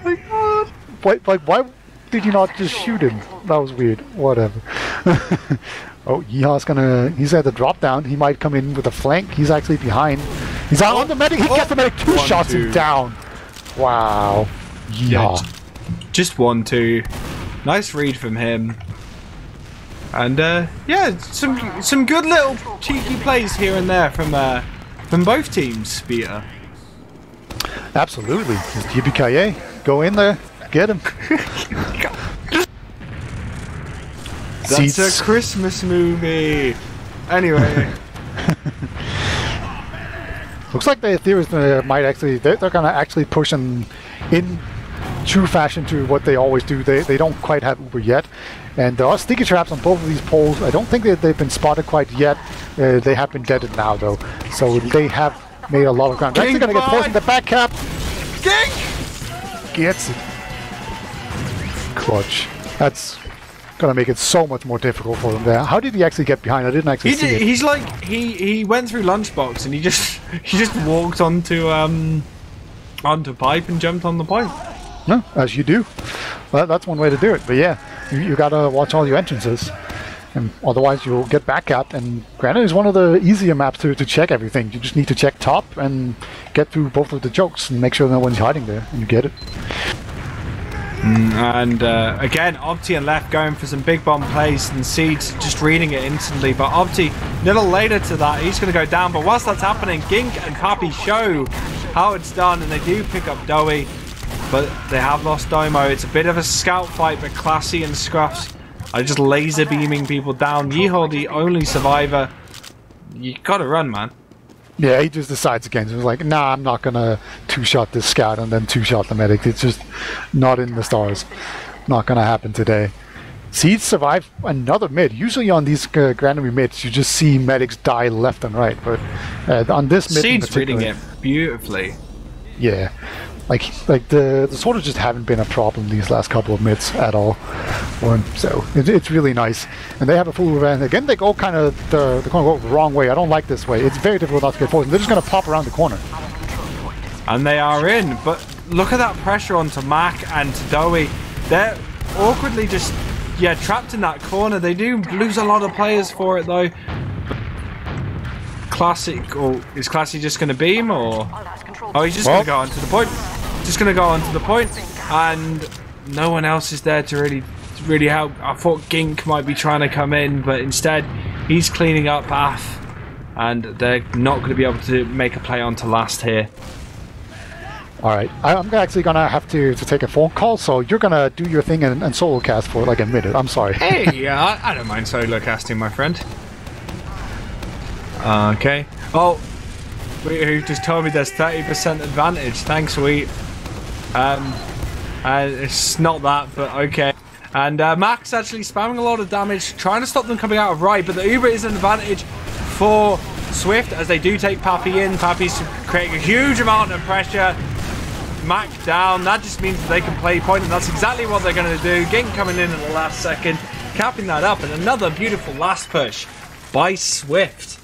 My God. Why did you not just shoot him? That was weird. Whatever. Oh, Yeehaw's he's at the drop down. He might come in with a flank. He's actually behind. He's out on the medic. He gets the medic. Two shots him down. Wow. Yeehaw. Yeah, just 1-2. Nice read from him. And yeah, some good little cheeky plays here and there from both teams, Peter. Absolutely. GrumpyKoi, go in there, get him. That's a Christmas movie. Anyway. Looks like the Theorists might actually, they're going to actually push in true fashion to what they always do. They don't quite have Uber yet. And there are sticky traps on both of these poles. I don't think that they've been spotted quite yet. They have been deaded now, though. So they have made a lot of ground. They're actually going to get forced in the back cap. Gink! Gets it. Clutch. That's going to make it so much more difficult for them there. How did he actually get behind? I didn't actually see it. He's like, he went through lunchbox and he just walked onto pipe and jumped on the pipe. No, as you do. Well, that's one way to do it. But yeah, you gotta watch all your entrances, and otherwise you'll get back capped. And granted, it's one of the easier maps to check everything. You just need to check top and get through both of the jokes and make sure no one's hiding there, and you get it. And again, Opti and Left going for some big bomb plays, and Seeds just reading it instantly. But Opti, a little later to that, he's going to go down. But whilst that's happening, Gink and Pappy show how it's done, and they do pick up Dowie. But they have lost Domo. It's a bit of a scout fight, but Classy and Scruffs are just laser beaming people down. Yeehaw, the only survivor. You gotta run, man. Yeah, he just decides against it. He was like, nah, I'm not gonna two-shot this scout and then two-shot the medic. It's just not in the stars. Not gonna happen today. Seeds survive another mid. Usually on these randomly mids, you just see medics die left and right. But on this mid, Seeds reading it beautifully. Yeah. Like the sort of just haven't been a problem these last couple of mids at all. So it's really nice. And they have a full event. Again, they go kind of the wrong way. I don't like this way. It's very difficult not to get forward. They're just going to pop around the corner. And they are in. But look at that pressure onto Mac and to Dowie. They're awkwardly just, trapped in that corner. They do lose a lot of players for it, though. Classic, or is Classy just going to beam, or... Oh, he's just going to go on to the point. Just going to go on to the point, and no one else is there to really help. I thought Gink might be trying to come in, but instead he's cleaning up Ath, and they're not going to be able to make a play onto last here. Alright, I'm actually going to have to take a phone call, so you're going to do your thing and solo cast for like a minute. I'm sorry. Hey, I don't mind solo casting, my friend. Okay. Oh, who just told me there's 30% advantage. Thanks, Wheat. It's not that, but okay. And Mac's actually spamming a lot of damage, trying to stop them coming out of right, but the Uber is an advantage for Swift as they do take Pappy in. Pappy's creating a huge amount of pressure. Mac down. That just means that they can play point, and that's exactly what they're going to do. Gink coming in at the last second, capping that up, and another beautiful last push by Swift.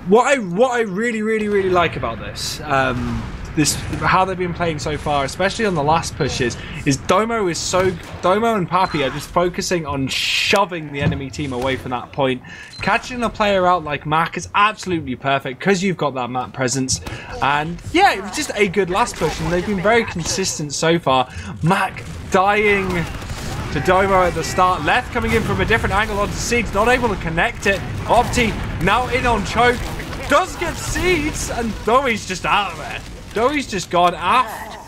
What I really like about this, how they've been playing so far, especially on the last pushes, is Domo and Pappy are just focusing on shoving the enemy team away from that point. Catching a player out like Mac is absolutely perfect because you've got that map presence, and yeah, it was just a good last push, and they've been very consistent so far. Mac dying to Domo at the start, Left coming in from a different angle onto Seeds, not able to connect it. Opti now in on choke, does get Seeds, and Dowie's just out of there. Dowie's just gone aft,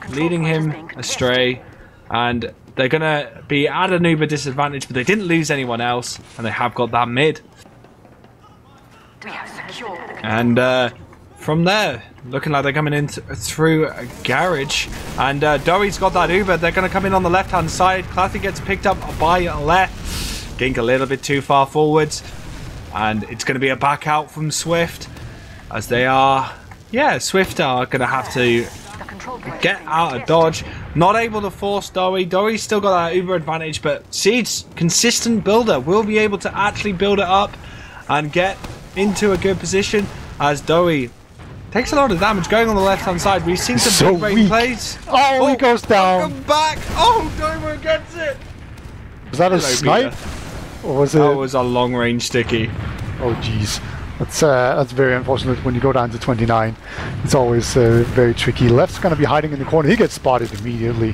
leading him astray, and they're gonna be at an Uber disadvantage, but they didn't lose anyone else, and they have got that mid. And from there, looking like they're coming in through a garage, and Dowie's got that Uber. They're going to come in on the left-hand side. Classy gets picked up by Left. Gink a little bit too far forwards, and it's going to be a back out from Swift, as they are, Swift are going to have to get out of dodge. Not able to force Dowie. Dowie's still got that Uber advantage, but Seeds, consistent builder, will be able to actually build it up and get into a good position, as Dowie takes a lot of damage going on the left-hand side. We've seen some big break plays. Oh, he goes down. Come back. Oh, Domo gets it. Was that a snipe? Or was it? That was a long-range sticky. Oh, jeez. That's very unfortunate when you go down to 29. It's always very tricky. Left's going to be hiding in the corner. He gets spotted immediately.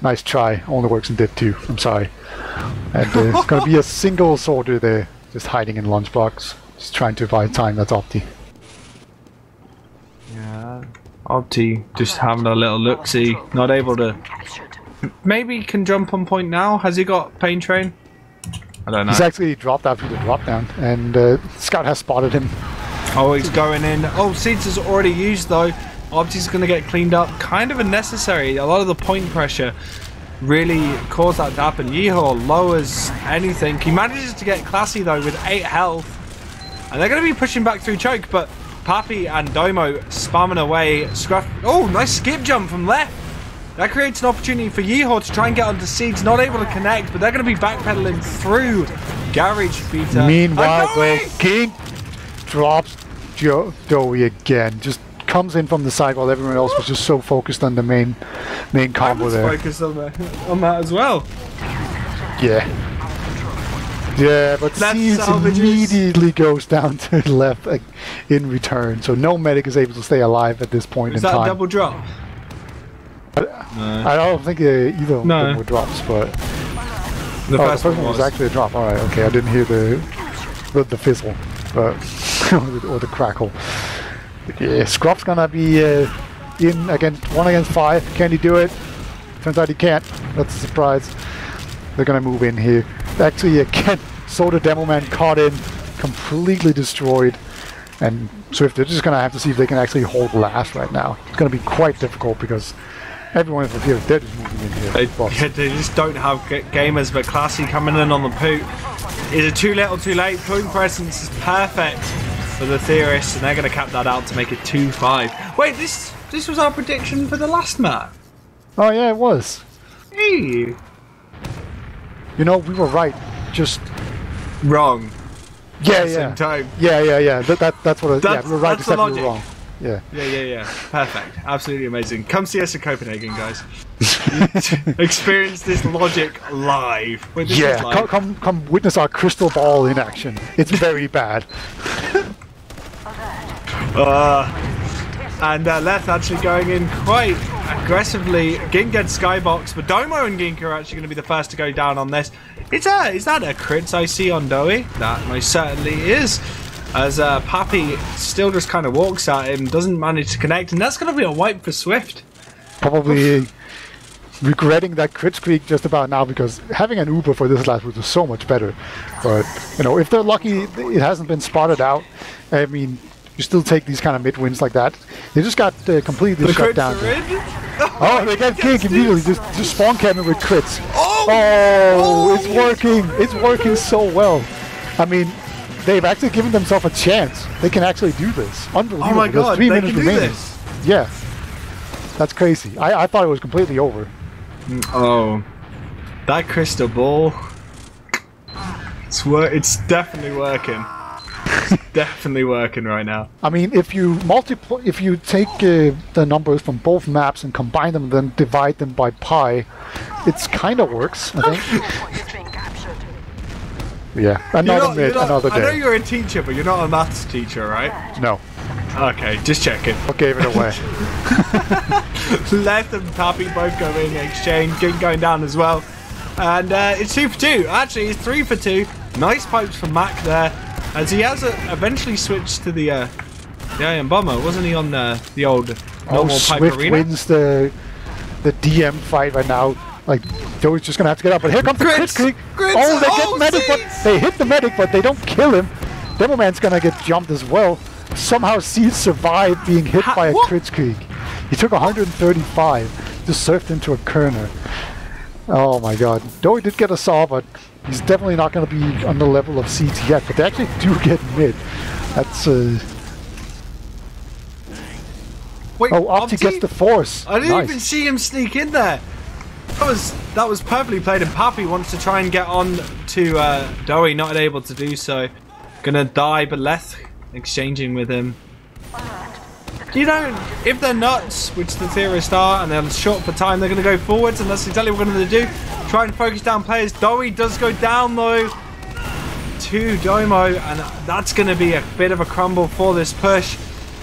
Nice try. Only works in Div 2. I'm sorry. And it's going to be a single soldier there, just hiding in lunchbox, just trying to buy time. That's Opti. Yeah, Opti just having a little look-see. Not able to. Maybe can jump on point now. Has he got Pain Train? I don't know. He's actually dropped after the drop down, and Scout has spotted him. Oh, he's going in. Oh, Seeds is already used though. Opti's going to get cleaned up. Kind of unnecessary. A lot of the point pressure really caused that to happen. Yeehaw lowers anything. He manages to get classy though with 8 health. And they're going to be pushing back through choke, but Papi and Domo spamming away. Scruff. Oh, nice skip jump from left. That creates an opportunity for Yeehaw to try and get onto Seeds. Not able to connect, but they're going to be backpedaling through Garage Beta. Meanwhile, King drops Joey again. Just comes in from the side while everyone else was just so focused on the main combo there. Focused on that as well. Yeah. Yeah, but Seeds immediately goes down to the left in return. So no medic is able to stay alive at this point in time. Is that a double drop? I don't think either of them were drops, but the first one was actually a drop. All right, okay, I didn't hear the fizzle, but or the crackle. But yeah, Scruff's gonna be in against 1 against 5. Can he do it? Turns out he can't. That's a surprise. They're gonna move in here. Actually, again, Soda Demo Man caught in, completely destroyed, and Swift. They're just gonna have to see if they can actually hold last right now. It's gonna be quite difficult because everyone in the field, they're just moving in here. They just don't have gamers, but Classy coming in on the poot. Is it too little, too late? Point presence is perfect for the Theorists, and they're going to cap that out to make it 2-5. Wait, this was our prediction for the last map. Oh yeah, it was. Hey. You know, we were right. Just wrong. Yeah, Same time. Yeah. That's what. Yeah, we were right except we were wrong. Yeah. Perfect. Absolutely amazing. Come see us in Copenhagen, guys. Experience this logic live. Wait, this live. Come witness our crystal ball in action. It's very bad. And Leth actually going in quite aggressively. Gink gets Skybox, but Domo and Gink are actually going to be the first to go down on this. Is that a crits I see on Doey? That most certainly is. As Papi still just kind of walks at him, doesn't manage to connect, and that's going to be a wipe for Swift. Probably regretting that crit streak just about now, because having an Uber for this last was so much better. But, you know, if they're lucky it hasn't been spotted out, I mean, you still take these kind of mid-wins like that. They just got completely shut down. Oh, they got Gink immediately, just spawn camping with crits. Oh, it's working! It's working so well. I mean, they've actually given themselves a chance. They can actually do this. Unbelievable. Oh my god, they can do this. Yeah. That's crazy. I thought it was completely over. Oh. That crystal ball. It's definitely working. It's definitely working right now. I mean, if you take the numbers from both maps and combine them, then divide them by pi, it's kind of works, I think. Yeah, another day. I know you're a teacher, but you're not a maths teacher, right? No. Okay, just checking. I gave it away. Leth and Papi both go in exchange. Gink going down as well. And it's 2 for 2. Actually, it's 3 for 2. Nice pipes from Mac there. As he has eventually switched to the Iron Bomber. Wasn't he on the old normal pipe Swift arena? Wins the DM fight right now. Like, Joey's just gonna have to get up, but here comes the crit streak. Oh, they get medic, but they hit the medic, but they don't kill him. Demo Man's gonna get jumped as well. Somehow Seeds survived being hit by a crit streak. He took 135, just surfed into a kerner. Oh my god. Joey did get a saw, but he's definitely not gonna be on the level of Seeds yet, but they actually do get mid. That's Wait, oh, Opti gets the force. I didn't even see him sneak in there. That was perfectly played, and Papi wants to try and get on to Doey, not able to do so. Gonna die, but Leth exchanging with him. You know, if they're nuts, which the Theorists are, and they're short for time, they're gonna go forwards, and that's exactly what we're gonna do. Try and focus down players. Doey does go down though to Domo, and that's gonna be a bit of a crumble for this push.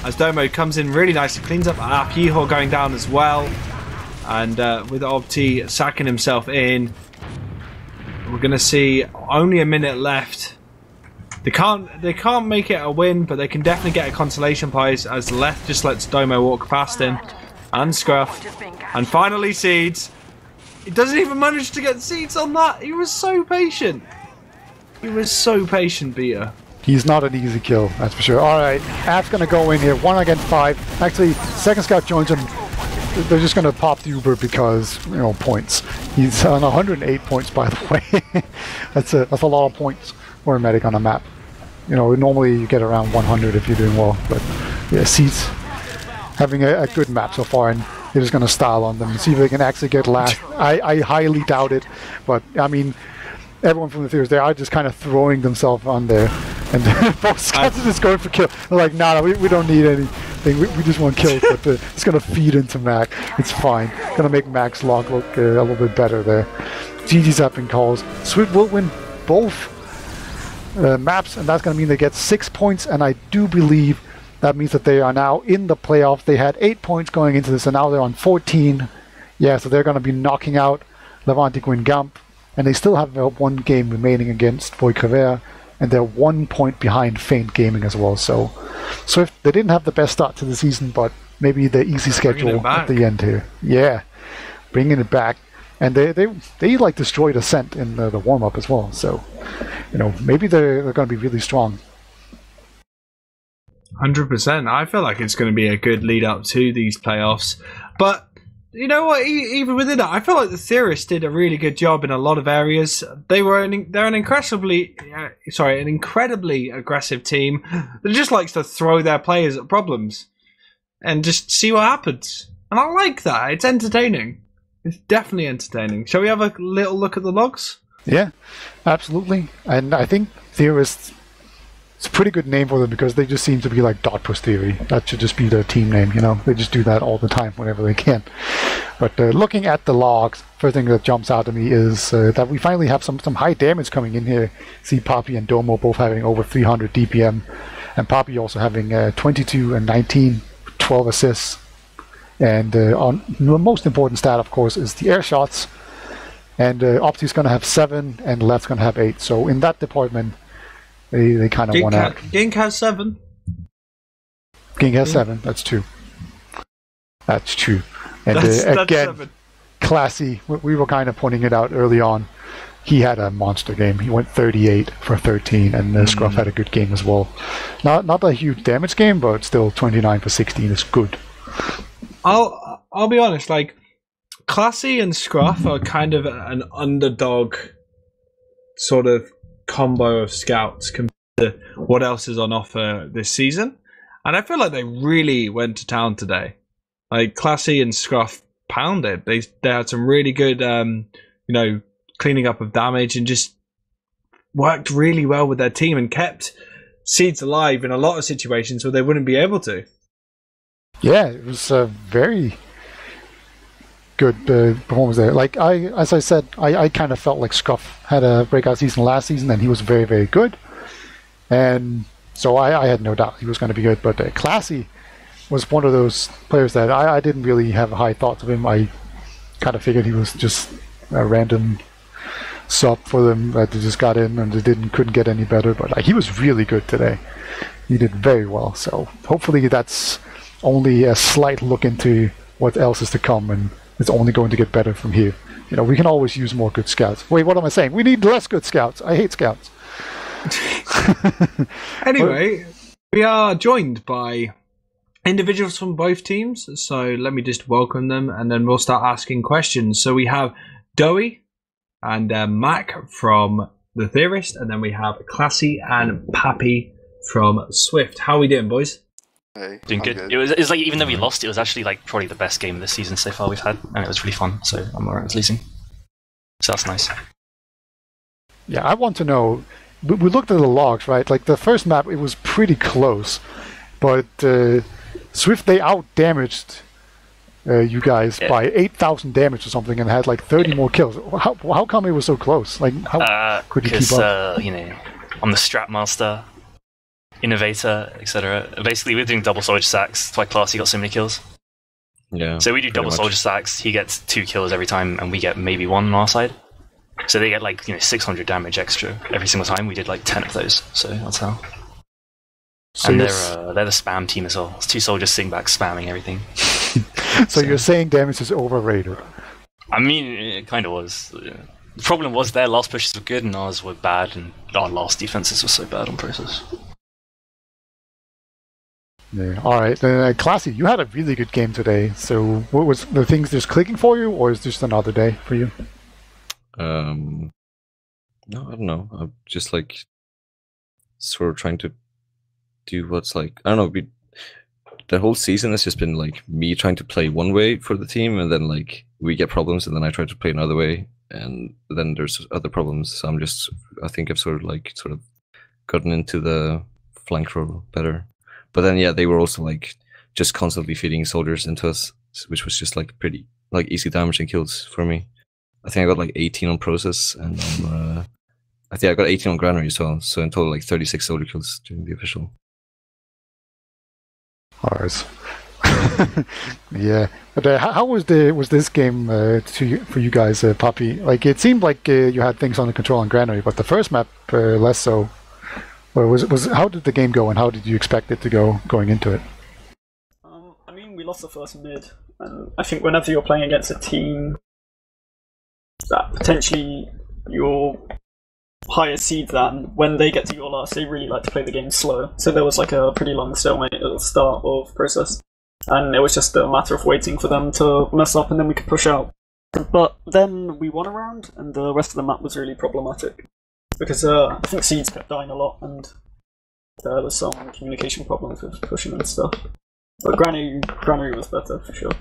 As Domo comes in really nicely, cleans up Yeehaw going down as well. And with Opti sacking himself in, we're going to see only a minute left. They can't make it a win, but they can definitely get a consolation prize as Leth just lets Domo walk past him. And Scruff. And finally Seeds. He doesn't even manage to get Seeds on that. He was so patient. He was so patient, Beta. He's not an easy kill, that's for sure. Alright, App's going to go in here, 1 against 5. Actually, second scout joins him. They're just going to pop the Uber because, you know, points. He's on 108 points, by the way. That's a lot of points for a medic on a map. You know, normally you get around 100 if you're doing well, but yeah, Seeds having a good map so far, and they're just going to style on them and see if they can actually get last. I highly doubt it, but I mean, everyone from the Theorists, they are just kind of throwing themselves on there, and both scouts are just going for kill. They're like, nah, we don't need anything, we just want kills, but it's going to feed into Mac. It's fine. Going to make Mac's log look a little bit better there. GG's up in calls. Swift will win both maps, and that's going to mean they get 6 points, and I do believe that means that they are now in the playoffs. They had 8 points going into this, and now they're on 14. Yeah, so they're going to be knocking out Levante Gwyn Gump, and they still have 1 game remaining against Void and they're 1 point behind Faint Gaming as well. So Swift, they didn't have the best start to the season, but maybe the easy schedule at the end here. Yeah, bringing it back. And they like destroyed Ascent in the warm-up as well. So, you know, maybe they're going to be really strong. 100%. I feel like it's going to be a good lead up to these playoffs. But you know what? Even within that, I feel like the Theorists did a really good job in a lot of areas. They're an incredibly aggressive team that just likes to throw their players at problems and just see what happens. And I like that. It's entertaining. It's definitely entertaining. Shall we have a little look at the logs? Yeah, absolutely. And I think Theorists, it's a pretty good name for them because they just seem to be like Dot Push Theory. That should just be their team name, you know? They just do that all the time whenever they can. But looking at the logs, first thing that jumps out to me is that we finally have some high damage coming in here. See Poppy and Domo both having over 300 DPM, and Poppy also having 22 and 19, 12 assists. And on the most important stat, of course, is the air shots. And Opti's going to have 7, and Left's going to have 8. So in that department, they kind of won out. Gink has 7. Gink has 7. That's true. That's true. And that's again, 7. Classy. We were kind of pointing it out early on. He had a monster game. He went 38 for 13, and Scruff had a good game as well. Not a huge damage game, but still 29 for 16 is good. I'll be honest, like, Classy and Scruff are kind of an underdog sort of combo of scouts compared to what else is on offer this season. And I feel like they really went to town today. Like, Classy and Scruff pounded. They had some really good, cleaning up of damage and just worked really well with their team and kept Seeds alive in a lot of situations where they wouldn't be able to. Yeah, it was a very good performance there. Like as I said, I kind of felt like Scruff had a breakout season last season, and he was very, very good. And so I had no doubt he was going to be good. But Classy was one of those players that I didn't really have high thoughts of him. I kind of figured he was just a random sub for them that they just got in and they couldn't get any better. But he was really good today. He did very well. So hopefully that's only a slight look into what else is to come, and it's only going to get better from here. You know, we can always use more good scouts. Wait, what am I saying? We need less good scouts. I hate scouts. Anyway, we are joined by individuals from both teams, so let me just welcome them, and then we'll start asking questions. So we have Doey and Mac from the Theorist, and then we have Classy and Pappy from Swift. How are we doing, boys? Hey, Doing good. It was like, even though we lost, it was actually like probably the best game of the season so far we've had, and it was really fun. So I'm alright with losing. So that's nice. Yeah, I want to know. We looked at the logs, right? Like the first map, it was pretty close, but Swift, they out damaged you guys by 8,000 damage or something, and had like 30 more kills. How come it was so close? Like how could you keep up? I'm the strat master, innovator, etc. Basically, we're doing double storage sacks. That's why Classy got so many kills. Yeah. So we do double much. soldier stacks. He gets 2 kills every time, and we get maybe 1 on our side. So they get like 600 damage extra every single time. We did like 10 of those. So that's how. So And they're the spam team as well. It's 2 soldiers sitting back spamming everything. so you're saying damage is overrated? I mean, it kind of was. The problem was their last pushes were good and ours were bad, and our last defenses were so bad on process. Yeah. All right. Classy, you had a really good game today. So, what was the things just clicking for you, or is this another day for you? No, I don't know. I'm just like sort of trying to do what's like, I don't know. The whole season has just been like me trying to play one way for the team, and then like we get problems, and then I try to play another way, and then there's other problems. So I think I've sort of gotten into the flank role better. But then yeah, they were also like just constantly feeding soldiers into us, which was just like pretty like easy damage and kills for me. I think I got like 18 on process, and I think I got 18 on granary as well. So in total, like 36 soldier kills during the official. All right. Yeah. But how was this game for you guys, Poppy? Like it seemed like you had things under control on granary, but the first map less so. Or how did the game go, and how did you expect it to go going into it? I mean, we lost the first mid, and I think whenever you're playing against a team that potentially you're higher seed than, when they get to your last, they really like to play the game slow. So there was like a pretty long stalemate at the start of process, and it was just a matter of waiting for them to mess up, and then we could push out. But then we won a round, and the rest of the map was really problematic. Because I think seeds kept dying a lot, and there was some communication problems with pushing and stuff. But granary was better for sure.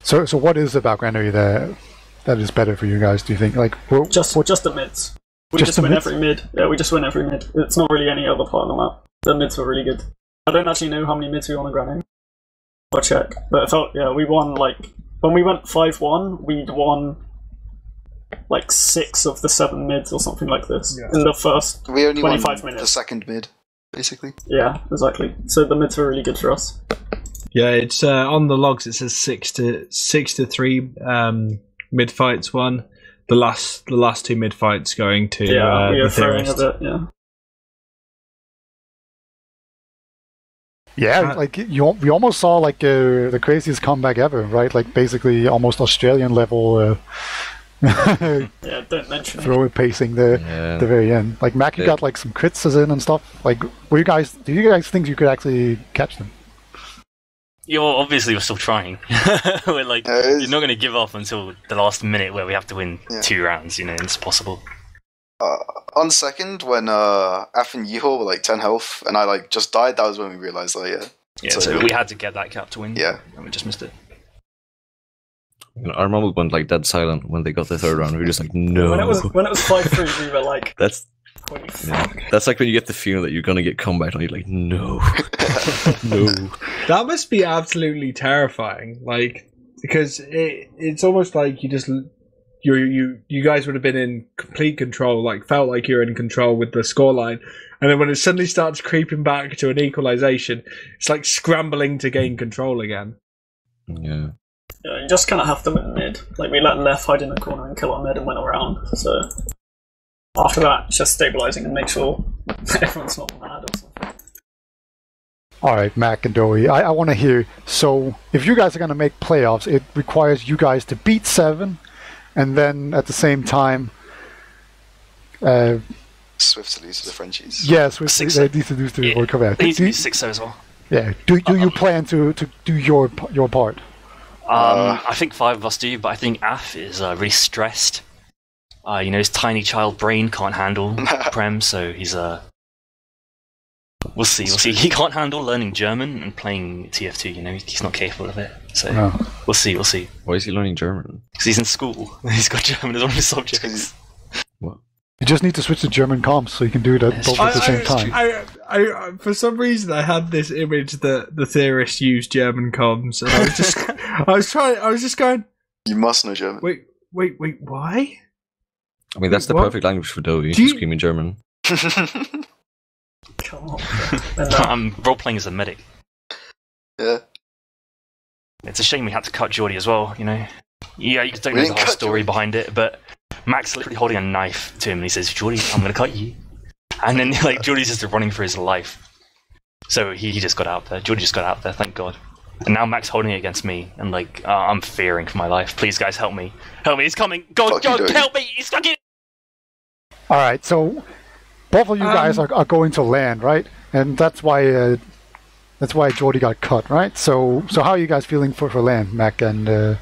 So what is about granary that is better for you guys? Do you think? Like just the mids. We just win every mid. Yeah, we just win every mid. It's not really any other part of the map. The mids were really good. I don't actually know how many mids we won on granary. I'll check. But I felt we won like when we went 5-1, we'd won like 6 of the 7 mids or something like this in the first 25 minutes. The second mid, basically. Yeah, exactly. So the mids were really good for us. Yeah, it's on the logs. It says 6 to 3 mid fights won. The last 2 mid fights going to we are the throwing a Theorists. bit. Yeah. Yeah, like we almost saw like the craziest comeback ever, right? Like basically almost Australian level. Yeah, don't mention throw it pacing the very end. Like Mackie got like some crits in and stuff. Like, do you guys think you could actually catch them? Obviously we're still trying. We're like, you're not going to give up until the last minute where we have to win 2 rounds. It's possible. On second, when Af and Yeehaw were like 10 health, and I like just died, that was when we realized, So we had to get that cap to win. Yeah, and we just missed it. Our mumble went like dead silent when they got the 3rd round. We were just like, no. When it was 5-3, we were like, that's fuck. That's like when you get the feeling that you're gonna get comeback, and you're like, no, no. That must be absolutely terrifying. Like, because it's almost like you guys would have been in complete control. Like, felt like you're in control with the scoreline, and then when it suddenly starts creeping back to an equalization, it's like scrambling to gain control again. Yeah. Yeah, you just kind of have to win mid. Like, we let left hide in the corner and kill our mid and went around. So after that, it's just stabilizing and make sure everyone's not mad or something. All right, Mac and Doey, I want to hear. So if you guys are going to make playoffs, it requires you guys to beat 7, and then at the same time, Swift to lose to the Frenchies. Yeah, Swift they need to lose to the World Cup. They need to be 6 as well. Yeah. Do you plan to do your part? I think 5 of us do, but I think Af is really stressed. His tiny child brain can't handle Prem, so he's we'll see. He can't handle learning German and playing TF2. He's not capable of it. So we'll see. Why is he learning German? Because he's in school. He's got German as one of his subjects. What? You just need to switch to German comms so you can do that both at the same time. I for some reason I had this image that the Theorists use German comms, and I was just going. You must know German. Wait, why? I mean, that's the perfect language for Doey. Screaming German. Come on. I'm role playing as a medic. Yeah. It's a shame we had to cut Geordie as well, you know. Yeah, you don't We know the didn't whole cut story Geordie. behind it, but Max literally holding a knife to him, and he says, "Geordie, I'm going to cut you." And then like Geordie's just running for his life. So he just got out there. Geordie just got out there, thank God. And now Max holding it against me, and like I'm fearing for my life. Please, guys, help me! Help me! He's coming! God, help me! He's fucking. All right, so both of you guys are going to land, right? And that's why Jordy got cut, right? So how are you guys feeling for land, Mac and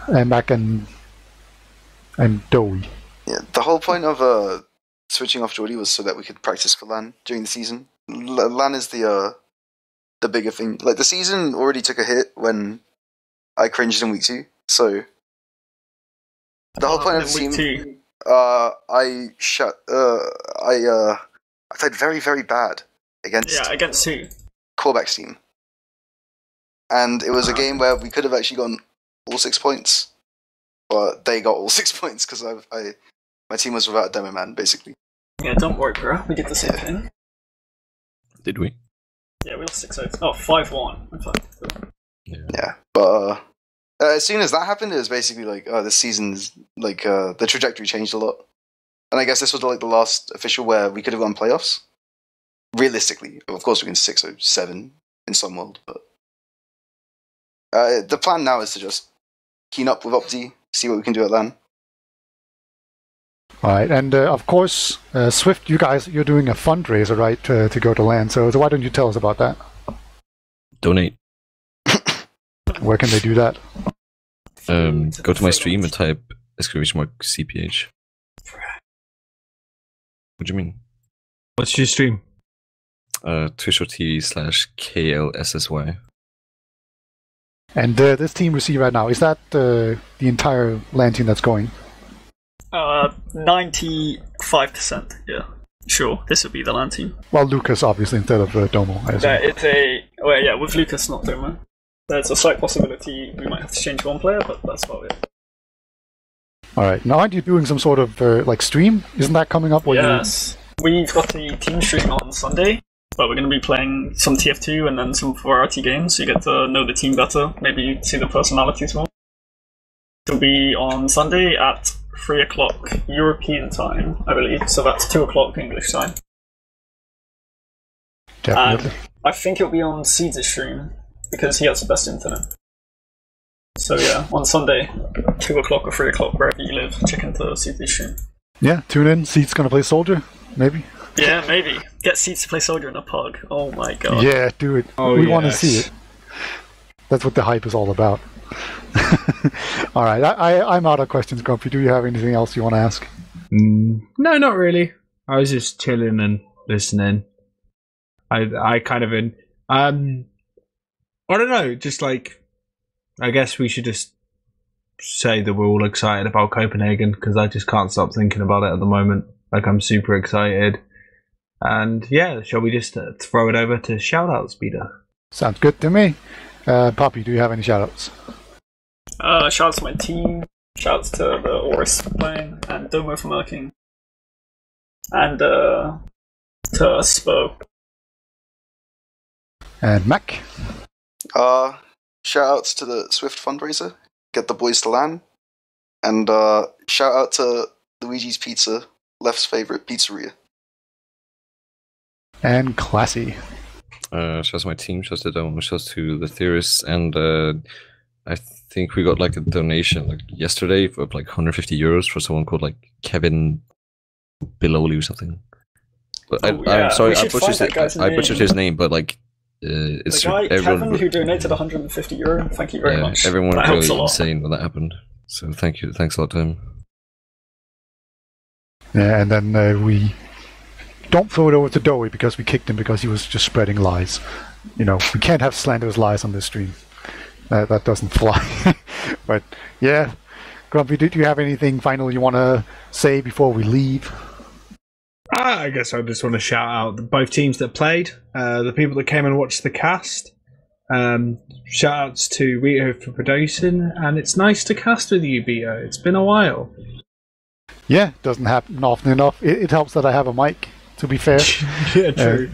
Mac and Dowie? Yeah, the whole point of switching off Geordie was so that we could practice for LAN during the season. LAN is the bigger thing. Like, the season already took a hit when I cringed in week 2, so the whole point of the team. I played very, very bad against who? Corbeck's team, and it was a game where we could have actually gotten all 6 points, but they got all 6 points because my team was without a demo man, basically. Yeah, don't worry, bro. We did the same thing. Did we? Yeah, we lost 6-0. Oh, 5-1. In fact. Yeah, but as soon as that happened, it was basically like, oh, this season's like the trajectory changed a lot, and I guess this was like the last official where we could have gone playoffs. Realistically, of course, we can 6 or 7 in some world, but the plan now is to just keen up with Opti, see what we can do at LAN. All right, and of course, Swift, you're doing a fundraiser, right, to go to LAN. So why don't you tell us about that? Donate. Where can they do that? Go to my stream and type !CPH. What do you mean? What's your stream? Twitch.tv/KLSSY. And this team we see right now, is that the entire LAN team that's going? 95%, yeah. Sure, this would be the LAN team. Well, Lucas, obviously, instead of Domo. I assume. With Lucas, not Domo. There's a slight possibility we might have to change one player, but that's about it. All right. Now, aren't you doing some sort of stream? Isn't that coming up? Yes. We've got a team stream on Sunday, but we're going to be playing some TF2 and then some variety games, so you get to know the team better, maybe see the personalities more. It'll be on Sunday at 3 o'clock European time, I believe, so that's 2 o'clock English time. Definitely. And I think it'll be on Seeds' stream, because he has the best internet. So yeah, on Sunday, 2 o'clock or 3 o'clock, wherever you live, check into Seeds' stream. Yeah, tune in. Seeds gonna play Soldier, maybe? Yeah, maybe. Get Seeds to play Soldier in a pug. Oh my god. Yeah, do it. We want to see it. That's what the hype is all about. All right, I'm out of questions, Grumpy. Do you have anything else you want to ask? No, not really. I was just chilling and listening. I kind of I don't know, just like, I guess we should just say that we're all excited about Copenhagen, because I just can't stop thinking about it at the moment. Like, I'm super excited. And yeah, shall we just throw it over to shoutouts, Peter? Sounds good to me. Poppy, do you have any shoutouts? Shoutouts to my team, shoutouts to the Oris for playing, and Domo for murking. And to Spo. And Mac? Shoutouts to the Swift fundraiser, get the boys to LAN, and shout out to Luigi's Pizza, Left's favorite pizzeria. And Classy. Shouts to my team, shouts to Dome, shouts to the Theorists, and I think we got like a donation like yesterday for like 150 euros for someone called like Kevin Biloli or something. But I'm sorry, I butchered his name, but like it's the guy, everyone Kevin, who donated 150 euro. Thank you very much. Everyone that was really insane when that happened. So thanks a lot to him. Yeah, and then we don't throw it over to Dowie because we kicked him because he was just spreading lies. You know, we can't have slanderous lies on this stream. That doesn't fly. But yeah, Grumpy, did you have anything final you want to say before we leave? I guess I just want to shout out both teams that played, the people that came and watched the cast. Shout outs to wiethoofd for producing, and it's nice to cast with you, Vito. It's been a while. Yeah, doesn't happen often enough. It helps that I have a mic, to be fair. Yeah, true.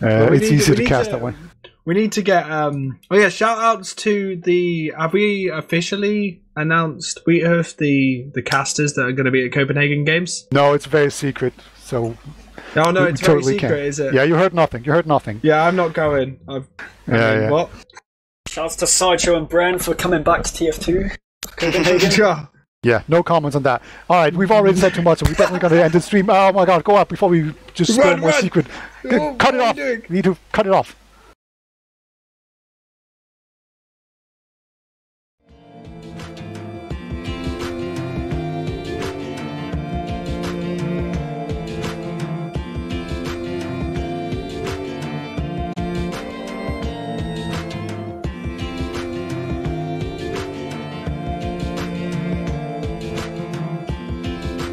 It's easier to cast that way. We need to get shout outs to the. Have we officially announced wiethoofd the casters that are going to be at Copenhagen Games? No, it's very secret. So. Oh no, we it's very totally secret, can't. is it? Yeah, you heard nothing. You heard nothing. Yeah, I'm not going. Yeah. What? Shouts to Sideshow and Bren for coming back to TF2. Copenhagen. Yeah, no comments on that. All right, we've already said too much, so we're definitely going to end the stream. Oh my god, go up before we just go more secret. Oh, Cut it what are off. you doing? We need to cut it off.